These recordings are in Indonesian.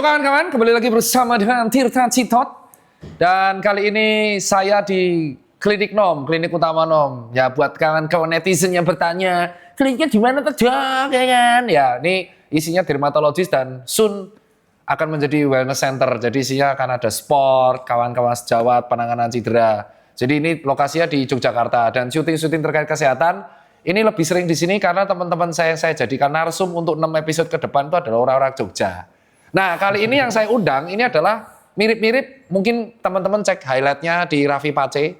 Yo kawan-kawan, kembali lagi bersama dengan Tirta Citot. Dan kali ini saya di Klinik Nom, Klinik Utama Nom. Ya buat kawan-kawan netizen yang bertanya, kliniknya di mana tuh Dok, ya kan? Ya ini isinya dermatologis dan soon akan menjadi wellness center. Jadi isinya akan ada sport, kawan-kawan sejawat, penanganan cedera. Jadi ini lokasinya di Yogyakarta dan syuting-syuting terkait kesehatan ini lebih sering di sini karena teman-teman saya yang saya jadikan narsum untuk 6 episode ke depan itu adalah orang-orang Jogja. Nah kali ini yang saya undang ini adalah mirip-mirip, mungkin teman-teman cek highlightnya di Raffi Pace.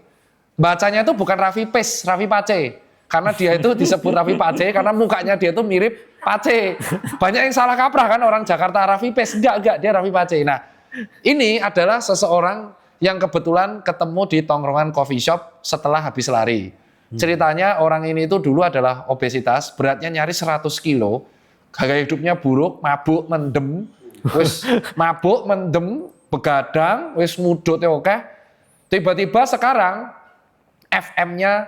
Bacanya itu bukan Raffi Pace, Raffi Pace. Karena dia itu disebut Raffi Pace karena mukanya dia itu mirip Pace. Banyak yang salah kaprah kan orang Jakarta Raffi Pace, enggak dia Raffi Pace. Nah ini adalah seseorang yang kebetulan ketemu di tongkrongan coffee shop setelah habis lari. Ceritanya orang ini itu dulu adalah obesitas, beratnya nyaris 100 kilo, gaya hidupnya buruk, mabuk, mendem, wis mabuk, mendem, begadang, wis mudut ya oke. Tiba-tiba sekarang FM-nya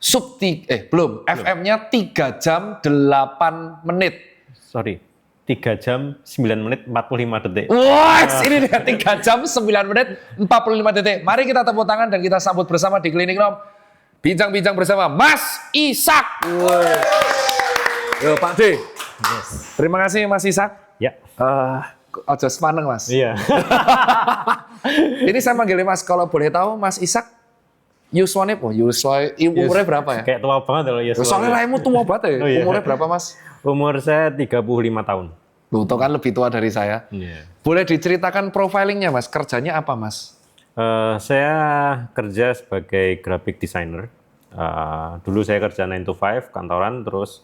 FM-nya 3 jam 8 menit. Sorry, 3 jam 9 menit 45 detik. Wah, ini dia 3 jam 9 menit 45 detik. Mari kita tepuk tangan dan kita sambut bersama di Klinik Nom. Bincang-bincang bersama Mas Ishak. Yo Pak D. Yes. Terima kasih Mas Ishak. Ya. Ojo sepaneng Mas. Iya. Ini saya manggilnya Mas, kalau boleh tahu Mas Ishak umurnya berapa ya? Kayak tua banget loh ya. Soalnya raimu tua banget ya. Oh, iya. Umurnya berapa Mas? Umur saya 35 tahun. Tuh kan lebih tua dari saya. Iya. Boleh diceritakan profilingnya Mas, kerjanya apa Mas? Saya kerja sebagai graphic designer. Dulu saya kerja 9 to 5 kantoran, terus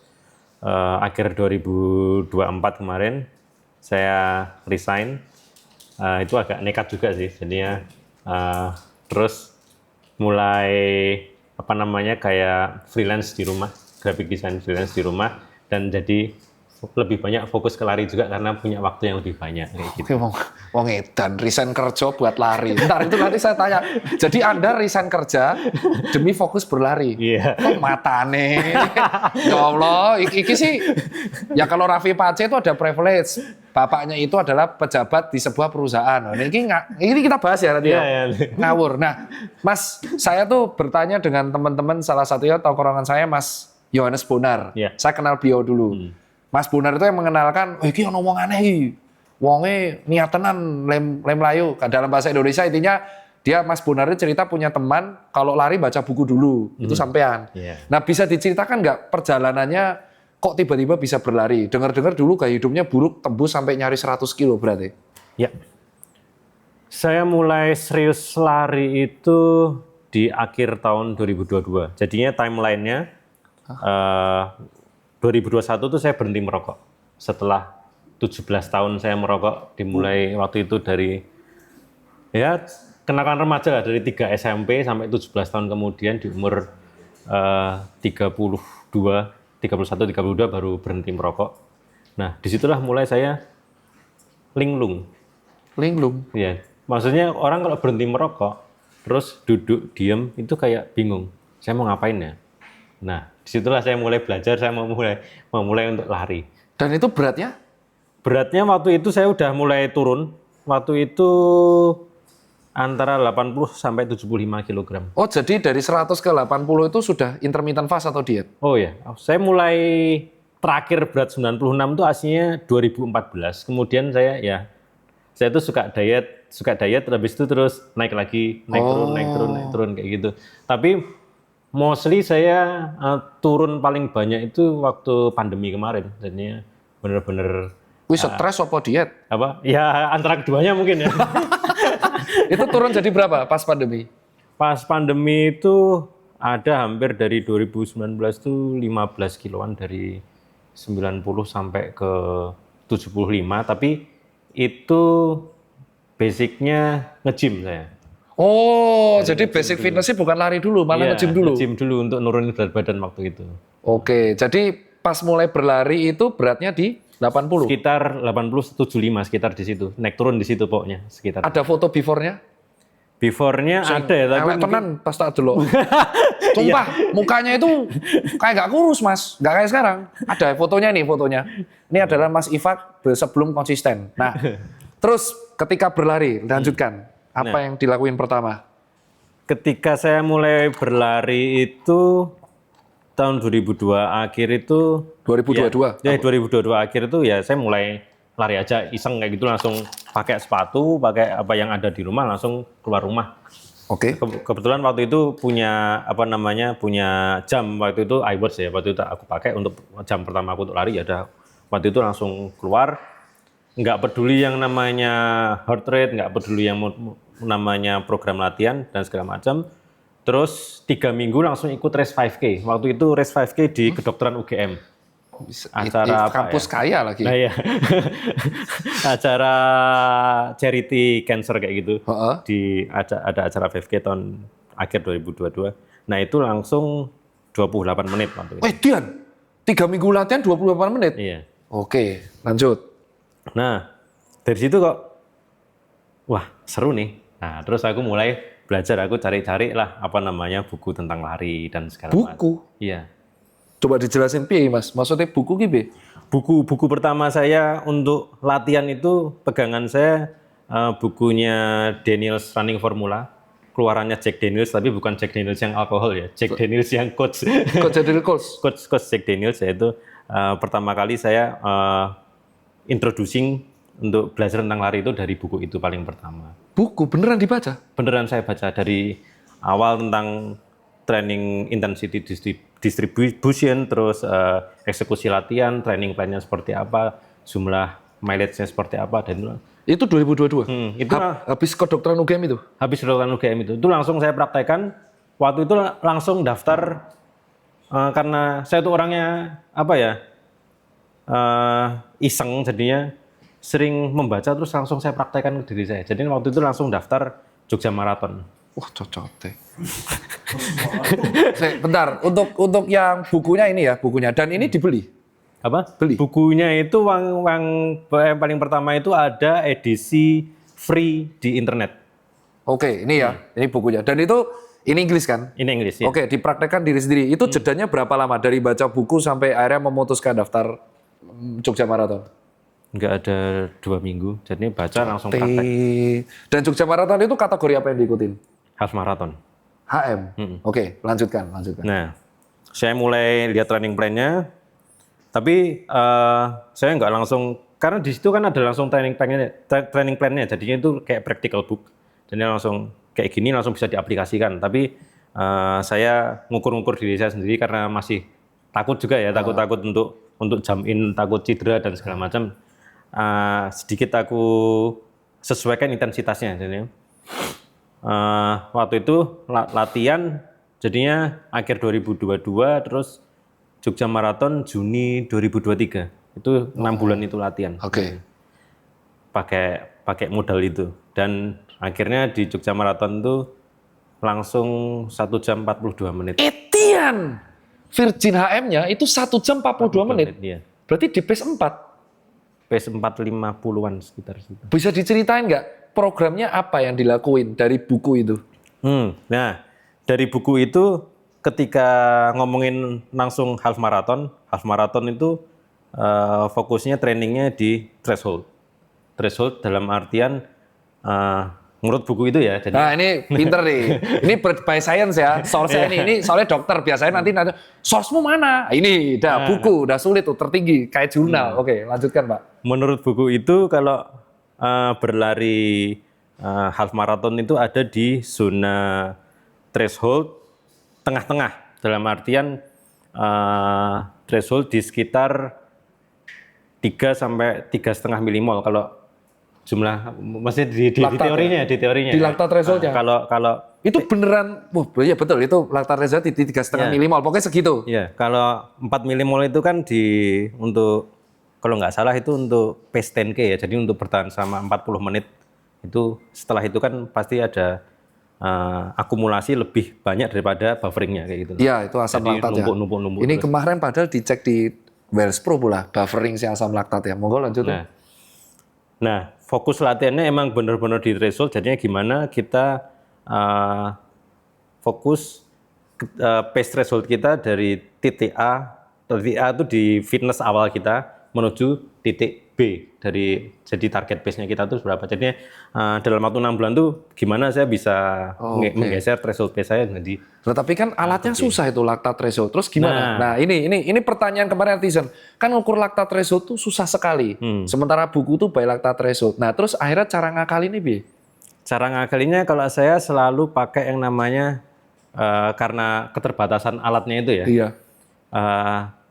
akhir 2024 kemarin saya resign. Itu agak nekat juga sih, jadinya terus mulai kayak freelance di rumah, graphic design freelance di rumah, dan jadi lebih banyak fokus ke lari juga karena punya waktu yang lebih banyak kayak gitu. Wong edan resign kerja buat lari. Ntar itu nanti saya tanya. Jadi Anda resign kerja demi fokus berlari. Iya. Kok matane? Ya Allah, iki sih ya kalau Raffi Pace itu ada privilege. Bapaknya itu adalah pejabat di sebuah perusahaan. Ini kita bahas ya nanti ya. Ngawur. Nah, Mas, saya tuh bertanya dengan teman-teman, salah satunya tongkrongan saya Mas Yohanes Bonar. Yeah. Saya kenal beliau dulu. Mas Bonar itu yang mengenalkan, iki ono wong aneh iki. Wonge niat tenan lem layu. Dalam bahasa Indonesia intinya dia Mas Bonar itu cerita punya teman kalau lari baca buku dulu. Itu sampean. Yeah. Nah, bisa diceritakan nggak perjalanannya kok tiba-tiba bisa berlari? Dengar-dengar dulu gaya hidupnya buruk, tembus sampai nyaris 100 kilo berarti. Ya. Saya mulai serius lari itu di akhir tahun 2022. Jadinya timeline-nya 2021 tuh saya berhenti merokok. Setelah 17 tahun saya merokok, dimulai waktu itu dari ya kenakalan remaja lah, dari 3 SMP sampai 17 tahun kemudian di umur 31, 32 baru berhenti merokok. Nah, disitulah mulai saya linglung. Linglung? Ya, maksudnya orang kalau berhenti merokok, terus duduk, diem, itu kayak bingung. Saya mau ngapain ya? Nah, disitulah saya mulai belajar, saya mau mulai untuk lari. Dan itu beratnya? Beratnya waktu itu saya udah mulai turun. Waktu itu antara 80 sampai 75 kg. Oh, jadi dari 100 ke 80 itu sudah intermittent fast atau diet? Oh ya, saya mulai terakhir berat 96 itu aslinya 2014. Kemudian saya tuh suka diet, habis itu terus naik lagi, naik turun kayak gitu. Tapi mostly saya turun paling banyak itu waktu pandemi kemarin. Jadinya bener-bener stres apa diet? Apa? Ya antara keduanya mungkin ya. Itu turun jadi berapa pas pandemi? Pas pandemi itu ada hampir dari 2019 tuh 15 kiloan, dari 90 sampai ke 75, tapi itu basicnya nge-gym saya. Oh, jadi basic fitness-nya bukan lari dulu, malah nge-gym dulu? Nge-gym dulu untuk nurunin berat badan waktu itu. Oke, jadi pas mulai berlari itu beratnya di 80? Sekitar 80, 75, sekitar di situ. Naik turun di situ pokoknya. Sekitar. Ada foto before-nya? Before-nya ada ya, tapi mungkin tenan pas tak delok. Sumpah, mukanya itu kayak gak kurus, Mas. Gak kayak sekarang. Ada fotonya nih, fotonya. Ini adalah Mas Ishak sebelum konsisten. Nah, Terus ketika berlari, lanjutkan. Apa yang dilakuin pertama? Ketika saya mulai berlari itu tahun 2002 akhir itu 2022? ya 2022 akhir itu ya saya mulai lari aja iseng kayak gitu, langsung pakai sepatu, pakai apa yang ada di rumah, langsung keluar rumah. Oke. Kebetulan waktu itu punya punya jam, waktu itu iWatch ya, waktu itu aku pakai untuk jam pertama aku untuk lari ya udah waktu itu langsung keluar, nggak peduli yang namanya heart rate, nggak peduli yang namanya program latihan dan segala macam. Terus 3 minggu langsung ikut race 5K. Waktu itu race 5K di kedokteran UGM. Acara apa kampus ya? kaya lagi. Nah, iya. Acara charity cancer kayak gitu. Ada acara 5K tahun akhir 2022. Nah, itu langsung 28 menit waktu itu. Dian, 3 minggu latihan 28 menit? Iya. Oke, lanjut. Nah, dari situ kok, wah seru nih. Nah, terus aku mulai belajar, aku cari-cari lah buku tentang lari dan segala macam. Buku? Iya. Coba dijelasin piye Mas, maksudnya buku gitu? Buku pertama saya untuk latihan itu pegangan saya bukunya Daniels Running Formula, keluarannya Jack Daniels, tapi bukan Jack Daniels yang alkohol ya, Jack Daniels yang coach. Coach Jack Daniels, yaitu pertama kali saya introducing untuk belajar tentang lari itu dari buku itu paling pertama. Buku beneran dibaca? Beneran saya baca dari awal tentang training intensity distribution, terus eksekusi latihan, training plan-nya seperti apa, jumlah mileage-nya seperti apa, dan itu 2022? Itu habis kedokteran UGM itu? Habis kedokteran UGM itu langsung saya praktekkan. Waktu itu langsung daftar, karena saya tuh orangnya iseng, jadinya sering membaca terus langsung saya praktekkan ke diri saya. Jadi waktu itu langsung daftar Jogja Marathon. Wah, cocok deh. Bentar, untuk yang bukunya ini ya, bukunya. Dan ini dibeli? Apa? Beli? Bukunya itu yang paling pertama itu ada edisi free di internet. Oke, ini ya, ini bukunya. Dan itu, ini Inggris kan? Ini Inggris ya. Oke, dipraktekkan diri sendiri. Itu jedanya berapa lama? Dari baca buku sampai akhirnya memutuskan daftar Jogja Marathon? Enggak ada 2 minggu, jadi baca langsung praktek. Dan Jogja Marathon itu kategori apa yang diikutin? Half marathon. HM. Oke, lanjutkan. Nah, saya mulai lihat training plan-nya, tapi saya nggak langsung, karena di situ kan ada langsung training plan-nya, jadinya itu kayak practical book. Jadi langsung kayak gini langsung bisa diaplikasikan. Tapi saya ngukur-ngukur diri saya sendiri karena masih takut juga ya, takut untuk jump in, takut cedera dan segala macam. Sedikit aku sesuaikan intensitasnya. Jadi, waktu itu latihan jadinya akhir 2022, terus Jogja Marathon Juni 2023. Itu 6 bulan itu latihan. Oke. Pakai modal itu. Dan akhirnya di Jogja Marathon itu langsung 1 jam 42 menit. Etian! Virgin HM-nya itu 1 jam 42 menit. Iya. Berarti di pace 4. Pace 450-an sekitar situ. Bisa diceritain nggak programnya apa yang dilakuin dari buku itu? Nah, dari buku itu ketika ngomongin langsung half marathon itu fokusnya trainingnya di threshold. Threshold dalam artian menurut buku itu ya. Jadi, nah ini pinter nih. Ini by science ya. Source-nya ini soalnya dokter biasanya nanti source-mu mana? Ini udah buku, udah sulit tuh, tertinggi kayak jurnal. Oke, lanjutkan Pak. Menurut buku itu kalau berlari half marathon itu ada di zona threshold tengah-tengah, dalam artian threshold di sekitar 3 sampai 3,5 milimol kalau jumlah, maksudnya di teorinya. Di laktat thresholdnya. Kalau itu beneran, ya betul, itu laktat threshold di 3,5 milimol, pokoknya segitu. Iya, kalau 4 milimol itu kan untuk kalau nggak salah itu untuk pace 10K ya, jadi untuk bertahan sama 40 menit. Itu setelah itu kan pasti ada akumulasi lebih banyak daripada bufferingnya kayak gitu. Iya, itu asam laktat ya. Numpuk. Ini terus. Kemarin padahal dicek di Wells Pro pula, buffering si asam laktat ya. Monggo lanjut. Nah, fokus latihannya emang benar-benar di threshold, jadinya gimana kita fokus pace threshold kita dari titik A itu di fitness awal kita menuju titik B dari jadi target pace-nya kita tuh berapa. Jadinya dalam waktu 6 bulan tuh gimana saya bisa menggeser threshold pace saya jadi. Nah, tapi kan alatnya susah itu lactate threshold. Terus gimana? Nah, ini pertanyaan kemarin netizen. Kan ukur lactate threshold tuh susah sekali. Sementara buku tuh by lactate threshold. Nah, terus akhirnya cara ngakali ini Bi? Cara ngakalinya kalau saya selalu pakai yang namanya karena keterbatasan alatnya itu ya. Iya.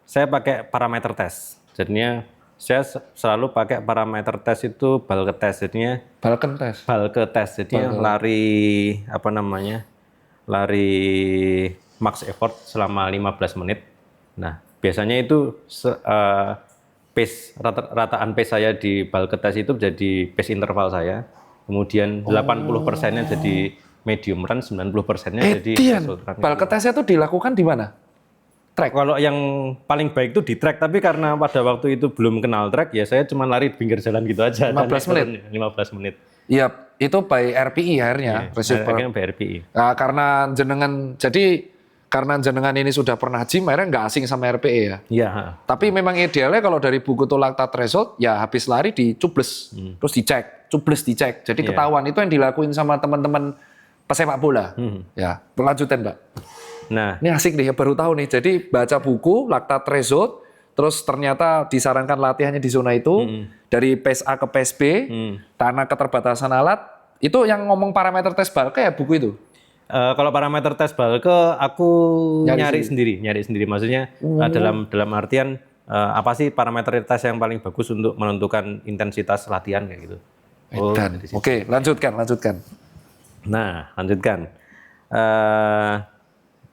Saya pakai parameter test. Jadinya saya selalu pakai parameter tes itu bulk test. Jadinya Balken test. bulk test. Jadinya lari lari max effort selama 15 menit. Nah, biasanya itu pace rataan pace saya di bulk test itu jadi pace interval saya. Kemudian 80%-nya jadi medium run, 90%-nya jadi threshold run. Balken testnya itu dilakukan di mana? Track. Kalau yang paling baik itu di track, tapi karena pada waktu itu belum kenal track, ya saya cuma lari di pinggir jalan gitu aja. 15 menit? 15 menit. Iya, itu by RPI akhirnya. Akhirnya by RPI. Nah, karena jenengan ini sudah pernah gym, akhirnya nggak asing sama RPE ya? Iya. Tapi memang idealnya kalau dari buku tuh lactate threshold, ya habis lari dicubles, terus dicek. Jadi ketahuan, itu yang dilakuin sama teman-teman pesepak bola. Ya, lanjutin Mbak. Nah, ini asik nih, baru tahu nih. Jadi baca buku lactate threshold, terus ternyata disarankan latihannya di zona itu dari pace A ke pace B, karena keterbatasan alat. Itu yang ngomong parameter tes bulk ya buku itu. kalau parameter tes bulk aku nyari sendiri. Maksudnya dalam artian apa sih parameter tes yang paling bagus untuk menentukan intensitas latihan kayak gitu. Oke, lanjutkan. Nah, lanjutkan.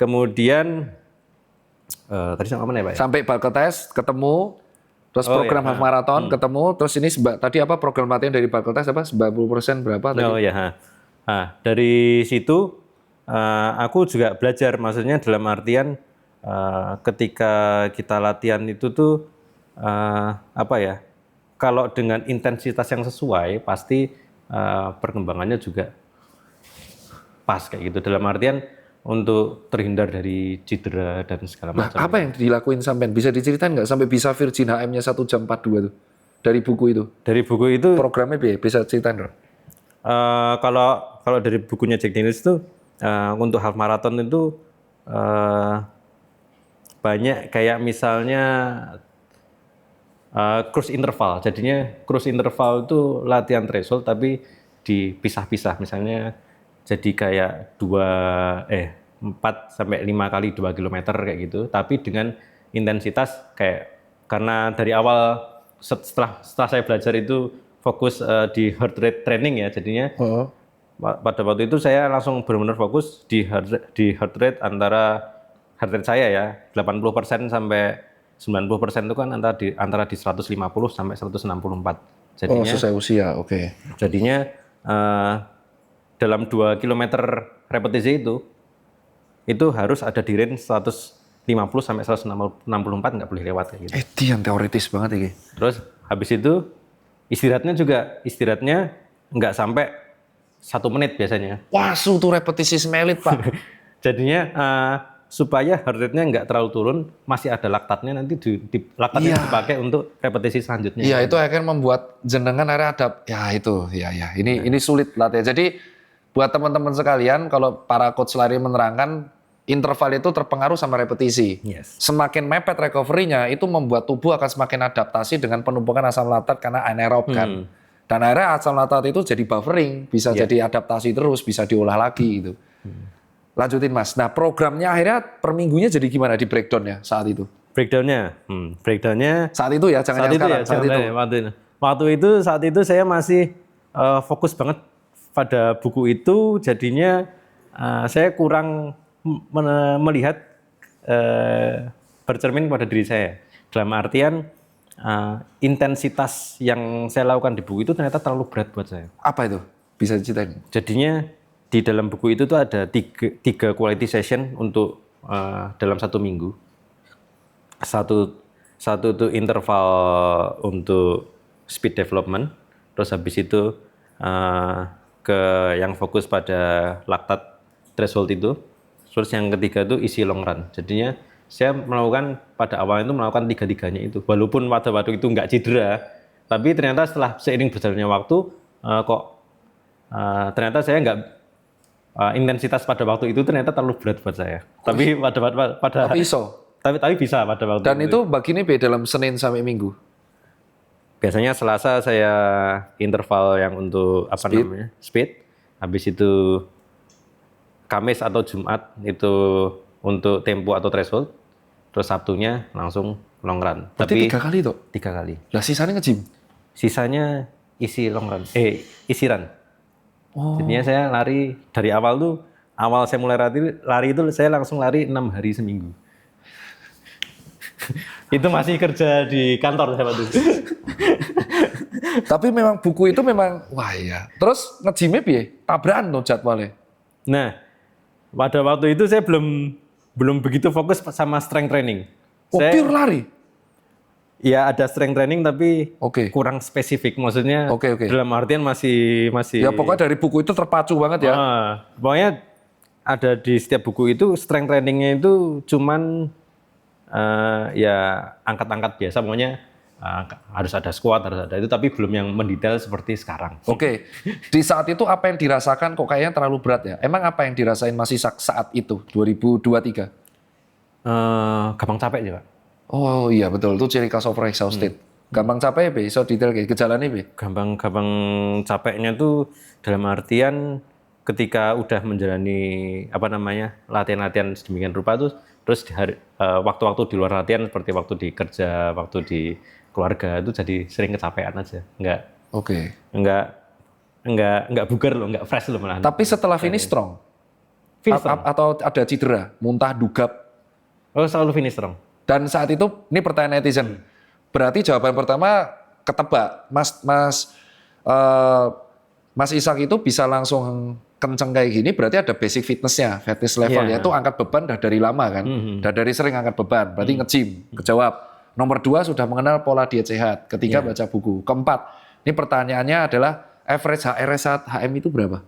Kemudian tadi sama mana ya Pak? Sampai bulk test ketemu, terus program half marathon ketemu, terus ini tadi apa program latihan dari bulk test apa 90% berapa tadi? Oh ya. Nah, dari situ aku juga belajar, maksudnya dalam artian ketika kita latihan itu tuh kalau dengan intensitas yang sesuai pasti perkembangannya juga pas kayak gitu. Dalam artian untuk terhindar dari cedera dan segala macam. Nah, apa yang dilakuin sampean? Bisa diceritain nggak sampai bisa Virgin HM-nya 1 jam 42 tuh? Dari buku itu? Dari buku itu programnya bisa ceritain dong? Kalau dari bukunya Jack Daniels itu untuk half marathon itu banyak kayak misalnya cruise interval. Jadinya cruise interval itu latihan threshold tapi dipisah-pisah. Misalnya jadi kayak 4 sampai 5 kali 2 km kayak gitu, tapi dengan intensitas kayak, karena dari awal setelah saya belajar itu fokus di heart rate training ya, jadinya pada waktu itu saya langsung benar-benar fokus di heart rate heart rate saya ya 80% sampai 90% itu kan antara di 150 sampai 164. Jadinya sesuai usia, oke. Jadinya dalam 2 km repetisi itu harus ada di range 150 sampai 164, nggak boleh lewat kayak gitu. Itu yang teoritis banget ini. Terus habis itu istirahatnya nggak sampai 1 menit biasanya. Wah, tuh repetisi semelit Pak. Jadinya supaya heart rate-nya nggak terlalu turun, masih ada laktatnya, nanti laktatnya dipakai untuk repetisi selanjutnya. Iya, itu akan membuat jenengan adapt. Ya itu, ya. Ini sulit latihan. Jadi buat teman-teman sekalian, kalau para coach lari menerangkan interval itu terpengaruh sama repetisi. Yes. Semakin mepet recovery-nya, itu membuat tubuh akan semakin adaptasi dengan penumpukan asam laktat karena anaerob kan. Dan akhirnya asam laktat itu jadi buffering, bisa jadi adaptasi terus, bisa diolah lagi gitu. Lanjutin Mas. Nah, programnya akhirnya per minggunya jadi gimana di breakdown-nya saat itu? Breakdown-nya saat itu ya, jangan yang sekarang. Saat itu saya masih fokus banget pada buku itu, jadinya saya kurang melihat bercermin pada diri saya. Dalam artian intensitas yang saya lakukan di buku itu ternyata terlalu berat buat saya. Apa itu? Bisa diceritain? Jadinya di dalam buku itu tuh ada tiga quality session untuk dalam 1 minggu. Satu itu interval untuk speed development, terus habis itu ke yang fokus pada laktat threshold itu, terus yang ketiga itu isi long run. Jadinya saya pada awalnya itu melakukan 3-3-nya itu, walaupun pada waktu itu nggak cedera, Tapi ternyata setelah seiring berjalannya waktu, ternyata saya nggak intensitas pada waktu itu ternyata terlalu berat buat saya. Tapi pada Tapi iso. tapi bisa pada waktu Dan itu baginya dalam Senin sampai Minggu. Biasanya Selasa saya interval yang untuk speed. Habis itu Kamis atau Jumat itu untuk tempo atau threshold. Terus Sabtunya langsung long run. Berarti 3 kali tuh? 3 kali. Lah sisanya nge-gym? Sisanya isi long run. Isi run. Oh. Jadinya saya lari dari awal saya mulai lari itu saya langsung lari 6 hari seminggu. Itu masih kerja di kantor saya waktu itu. Tapi memang buku itu memang, wah ya. Terus nge-gymnya piye? Tabrakan tuh jadwalnya? Nah, pada waktu itu saya belum begitu fokus sama strength training. Oh, Saya, pure lari? ya ada strength training tapi Oke. kurang spesifik. Maksudnya Oke. dalam artian masih. Ya pokoknya dari buku itu terpacu banget ya? Pokoknya ada di setiap buku itu strength trainingnya itu cuman ya angkat-angkat biasa. Pokoknya harus ada squat, harus ada itu, tapi belum yang mendetail seperti sekarang. Oke. Di saat itu apa yang dirasakan kok kayaknya terlalu berat ya? Emang apa yang dirasain masih saat itu, 2023? Gampang capek sih, Pak. Oh iya betul, itu ciri khas over exhausted. Gampang capek ya, so detail kayak gejalanya ya. Gampang capeknya tuh dalam artian ketika udah menjalani latihan-latihan sedemikian rupa tuh, terus waktu-waktu di luar latihan seperti waktu di kerja, waktu di keluarga itu jadi sering kecapean aja, nggak bugar loh, nggak fresh loh malah. Tapi setelah finish strong? Atau ada cedera, muntah, dugap? Oh, selalu finish strong. Dan saat itu, ini pertanyaan netizen. Berarti jawaban pertama ketebak. Mas Ishak itu bisa langsung kenceng kayak gini, berarti ada basic fitnessnya, fitness level. Yaitu angkat beban dari lama kan. Dari sering angkat beban, berarti nge-gym. Kejawab. Nomor 2 sudah mengenal pola diet sehat. Ketiga baca buku. Keempat, ini pertanyaannya adalah average HR saat HM itu berapa?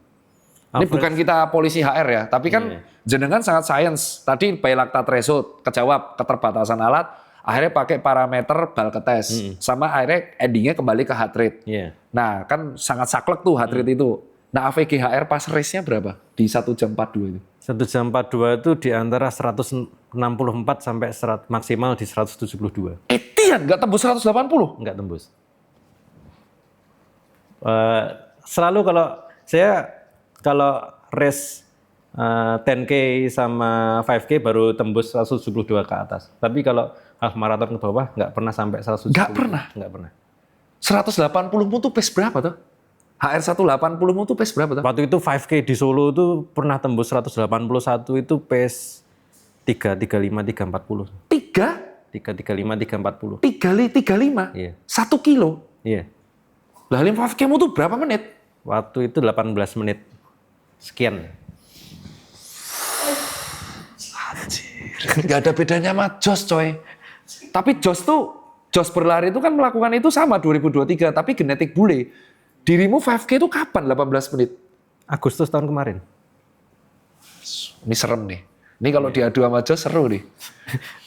Ini bukan kita polisi HR ya, tapi kan jenengan sangat science. Tadi by lactate threshold, kejawab keterbatasan alat, akhirnya pakai parameter Balke test, sama akhirnya endingnya kembali ke heart rate. Nah kan sangat saklek tuh heart rate itu. Nah AVG HR pas race-nya berapa di 1 jam 42 itu? 1 jam 42 itu di antara 164 sampai maksimal di 172. Etian nggak tembus 180? Nggak tembus. Selalu kalau race 10K sama 5K baru tembus 172 ke atas. Tapi kalau half marathon ke bawah nggak pernah sampai 170. Nggak pernah? Nggak pernah. 180-mu tuh pace berapa tuh? HR 180-mu tuh pace berapa tuh? Waktu itu 5K di Solo itu pernah tembus 181 itu pace 335, 340. 335, 340. 335? Iya. 1 kilo? Iya. Lah 5K-mu tuh berapa menit? Waktu itu 18 menit. Sekian. Gak ada bedanya sama Jos coy. Tapi Jos berlari itu kan melakukan itu sama 2023, tapi genetik bule. Dirimu 5K itu kapan 18 menit? Agustus tahun kemarin. Ini serem nih. Ini kalau diadu sama Jos seru nih.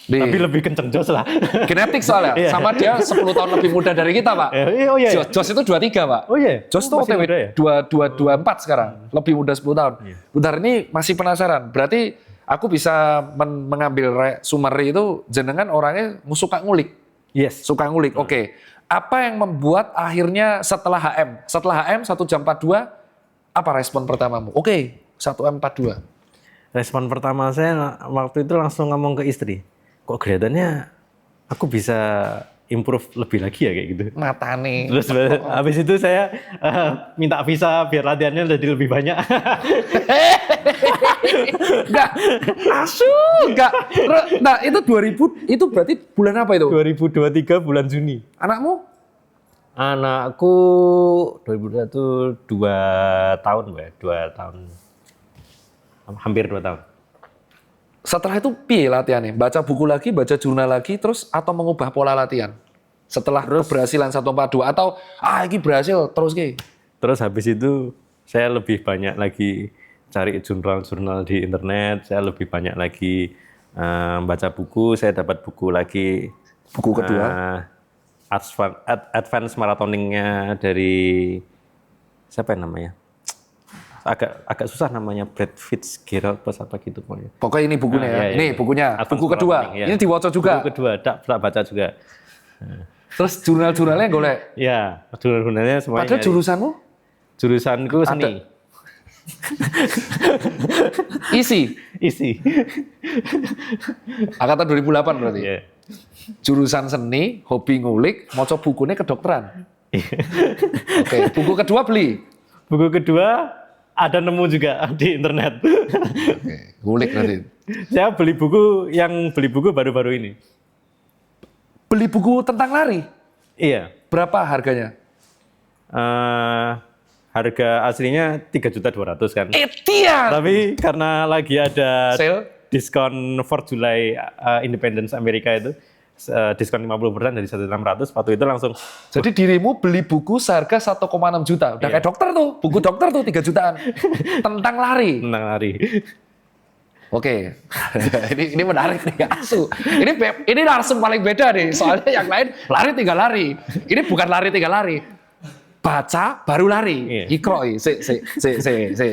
Tapi lebih kenceng Jos lah. Genetik soalnya. Sama dia 10 tahun lebih muda dari kita, Pak. Oh iya. Jos itu 23, Pak. Oh iya. Jos tuh OTW ya? 24 sekarang. Lebih muda 10 tahun. Bentar, ini masih penasaran. Berarti aku bisa mengambil summary itu, jenengan orangnya suka ngulik. Yes. Suka ngulik, oke. Apa yang membuat akhirnya setelah HM 1 jam 42, apa respon pertamamu? Oke, 1M42. Respon pertama saya waktu itu langsung ngomong ke istri. Kok kelihatannya aku bisa improve lebih lagi ya kayak gitu. Matane. Terus habis itu saya minta visa biar latihannya jadi lebih banyak. Enggak, enggak. Nah itu 2000, itu berarti bulan apa itu? 2023 bulan Juni. Anakmu? Anakku 2021 2 tahun, 2 tahun. Hampir 2 tahun. Setelah itu piye latihannya? Baca buku lagi, baca jurnal lagi, terus atau mengubah pola latihan? Setelah keberhasilan 142 atau ini berhasil terus ki? Terus habis itu saya lebih banyak lagi cari jurnal-jurnal di internet, saya lebih banyak lagi baca buku, saya dapat buku lagi. Buku kedua? advance marathoningnya dari siapa yang namanya? Agak susah namanya, Brad Fitzgerald apa gitu pokoknya. Pokoknya ini bukunya ya. Iya, Ini iya. bukunya. Advance Buku kedua. marathon, iya. Ini diwocok juga. Buku kedua, tak baca juga. Terus jurnal-jurnalnya golek. Ya, jurnalnya semuanya. Padahal jurusanmu Jurusanku seni. Isi. Angkatan 2008 berarti. Iya. Jurusan seni, hobi ngulik, maca bukunya kedokteran. Oke, buku kedua beli. Buku kedua ada nemu juga di internet. Oke, ngulik berarti. Saya beli buku baru-baru ini. Beli buku tentang lari. Iya. Berapa harganya? Harga aslinya 3.200.000 kan. Etian. Tapi karena lagi ada Sale. diskon 4 July Independence Amerika itu, diskon 50% dari 1.600, waktu itu langsung. Jadi dirimu beli buku seharga 1,6 juta. Udah kayak dokter tuh. Buku dokter tuh 3 jutaan. Tentang lari. Tentang lari. Oke, ini menarik nih, asu. Ini narsum paling beda nih, soalnya yang lain lari tinggal lari. Ini bukan lari tinggal lari, baca baru lari. Iya. Ikroi,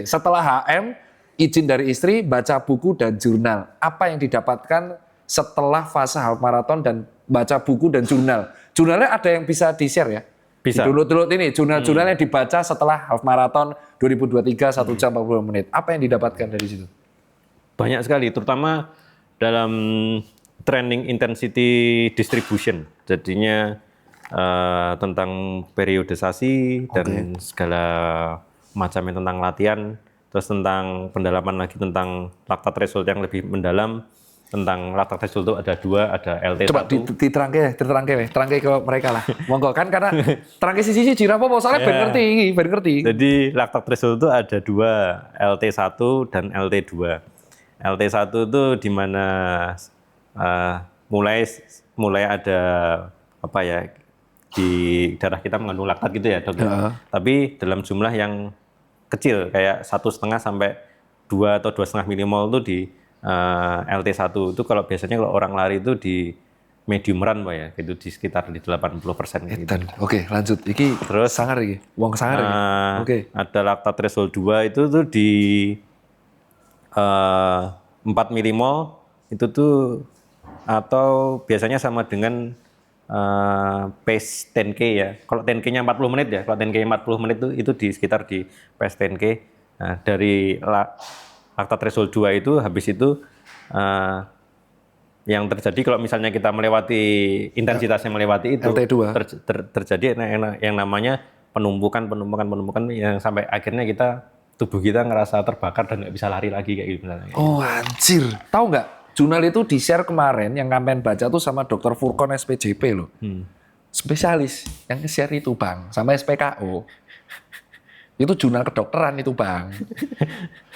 setelah HM, izin dari istri, baca buku dan jurnal. Apa yang didapatkan setelah fase half marathon dan baca buku dan jurnal? Jurnalnya ada yang bisa di-share ya? Bisa. Download ini, jurnal-jurnal yang dibaca setelah half marathon 2023, 1 jam 40 menit. Apa yang didapatkan dari situ? Banyak sekali, terutama dalam training intensity distribution. Jadinya tentang periodisasi dan segala macamnya tentang latihan, terus tentang pendalaman lagi tentang lactate threshold yang lebih mendalam. Tentang lactate threshold itu ada 2, ada LT1. Coba terangke ke mereka lah. Monggo kan karena terangke sisi apa soalnya ben ngerti. Jadi lactate threshold itu ada 2, LT1 dan LT2. LT1 itu di mana mulai ada apa ya, di darah kita mengandung laktat gitu ya, Dok. Tapi dalam jumlah yang kecil kayak 1,5 sampai 2 atau 2,5 milimol itu di LT1 itu kalau biasanya kalau orang lari itu di medium run Pak ya, itu di sekitar di 80% gitu. Oke, lanjut. Iki terus sangar iki. Wong sangar iki. Oke. Ada lactate threshold 2 itu tuh di 4 milimol itu tuh, atau biasanya sama dengan pace 10K ya. Kalau 10K-nya 40 menit ya. Kalau 10K 40 menit itu di sekitar di pace 10K. Nah, dari lactate threshold 2 itu habis itu yang terjadi kalau misalnya kita melewati intensitasnya melewati itu LT2. Terjadi yang namanya penumpukan yang sampai akhirnya tubuh kita ngerasa terbakar dan nggak bisa lari lagi kayak gitu. Oh anjir, tahu nggak? Jurnal itu di-share kemarin yang ngamen baca tuh sama Dr. Furkon SPJP loh. Spesialis yang nge-share itu Bang, sama SPKO. Itu jurnal kedokteran itu Bang.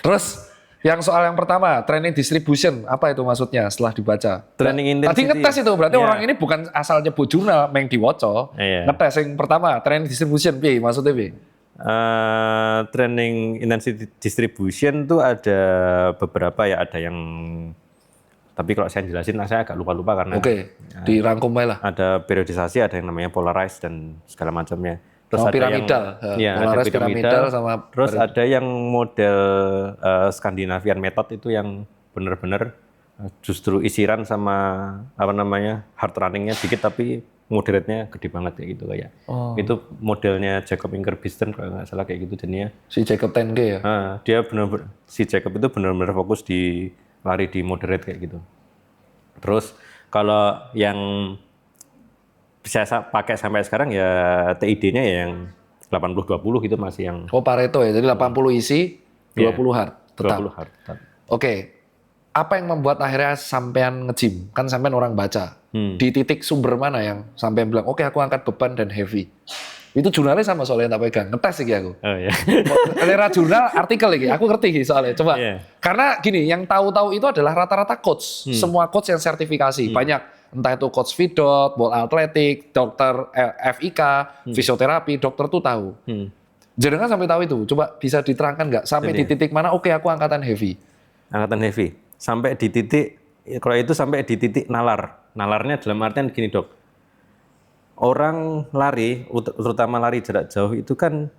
Terus yang soal yang pertama, training distribution, apa itu maksudnya setelah dibaca? Training intensity. Tadi ngetes itu, berarti orang ini bukan asal nyebut jurnal, meng diwoco. Ngetes yang pertama, training distribution, piye maksudnya piye? Training intensity distribution tuh ada beberapa ya, ada yang, tapi kalau saya jelasin saya agak lupa karena dirangkum aja lah. Ada periodisasi, ada yang namanya polarized dan segala macamnya. Terus sama ada piramidal. Ada piramidal sama terus ada yang model Scandinavian method itu yang benar-benar justru isiran sama apa namanya hard runningnya dikit tapi moderate-nya gede banget ya gitu kayak. Itu modelnya Jacob Ingerbisten kalau nggak salah kayak gitu jadinya. Si Jacob 10K ya? Dia benar-benar, si Jacob itu benar-benar fokus di lari di moderate kayak gitu. Terus kalau yang saya pakai sampai sekarang ya TID-nya ya yang 80-20 gitu masih yang. Pareto ya, jadi 80 isi, 20 hard. Tetap. 20 hard. Oke. Apa yang membuat akhirnya sampean nge-gym? Kan sampean orang baca. Di titik sumber mana yang sampean bilang, oke aku angkat beban dan heavy. Itu jurnalnya sama soalnya tak pegang. Ngetes lagi aku. Oh iya. Lera jurnal artikel lagi. Aku ngerti soalnya. Coba. Karena gini, yang tahu-tahu itu adalah rata-rata coach. Semua coach yang sertifikasi. Banyak. Entah itu coach Vidot, Bolt Athletic, dokter FIK, fisioterapi, dokter tuh tahu. Jangan sampai tahu itu. Coba bisa diterangkan nggak? Sampai di titik mana, oke aku angkatan heavy. Angkatan heavy. Sampai di titik, kalau itu sampai di titik nalar. Nalarnya dalam artian gini Dok. orang lari, terutama lari jarak jauh itu kan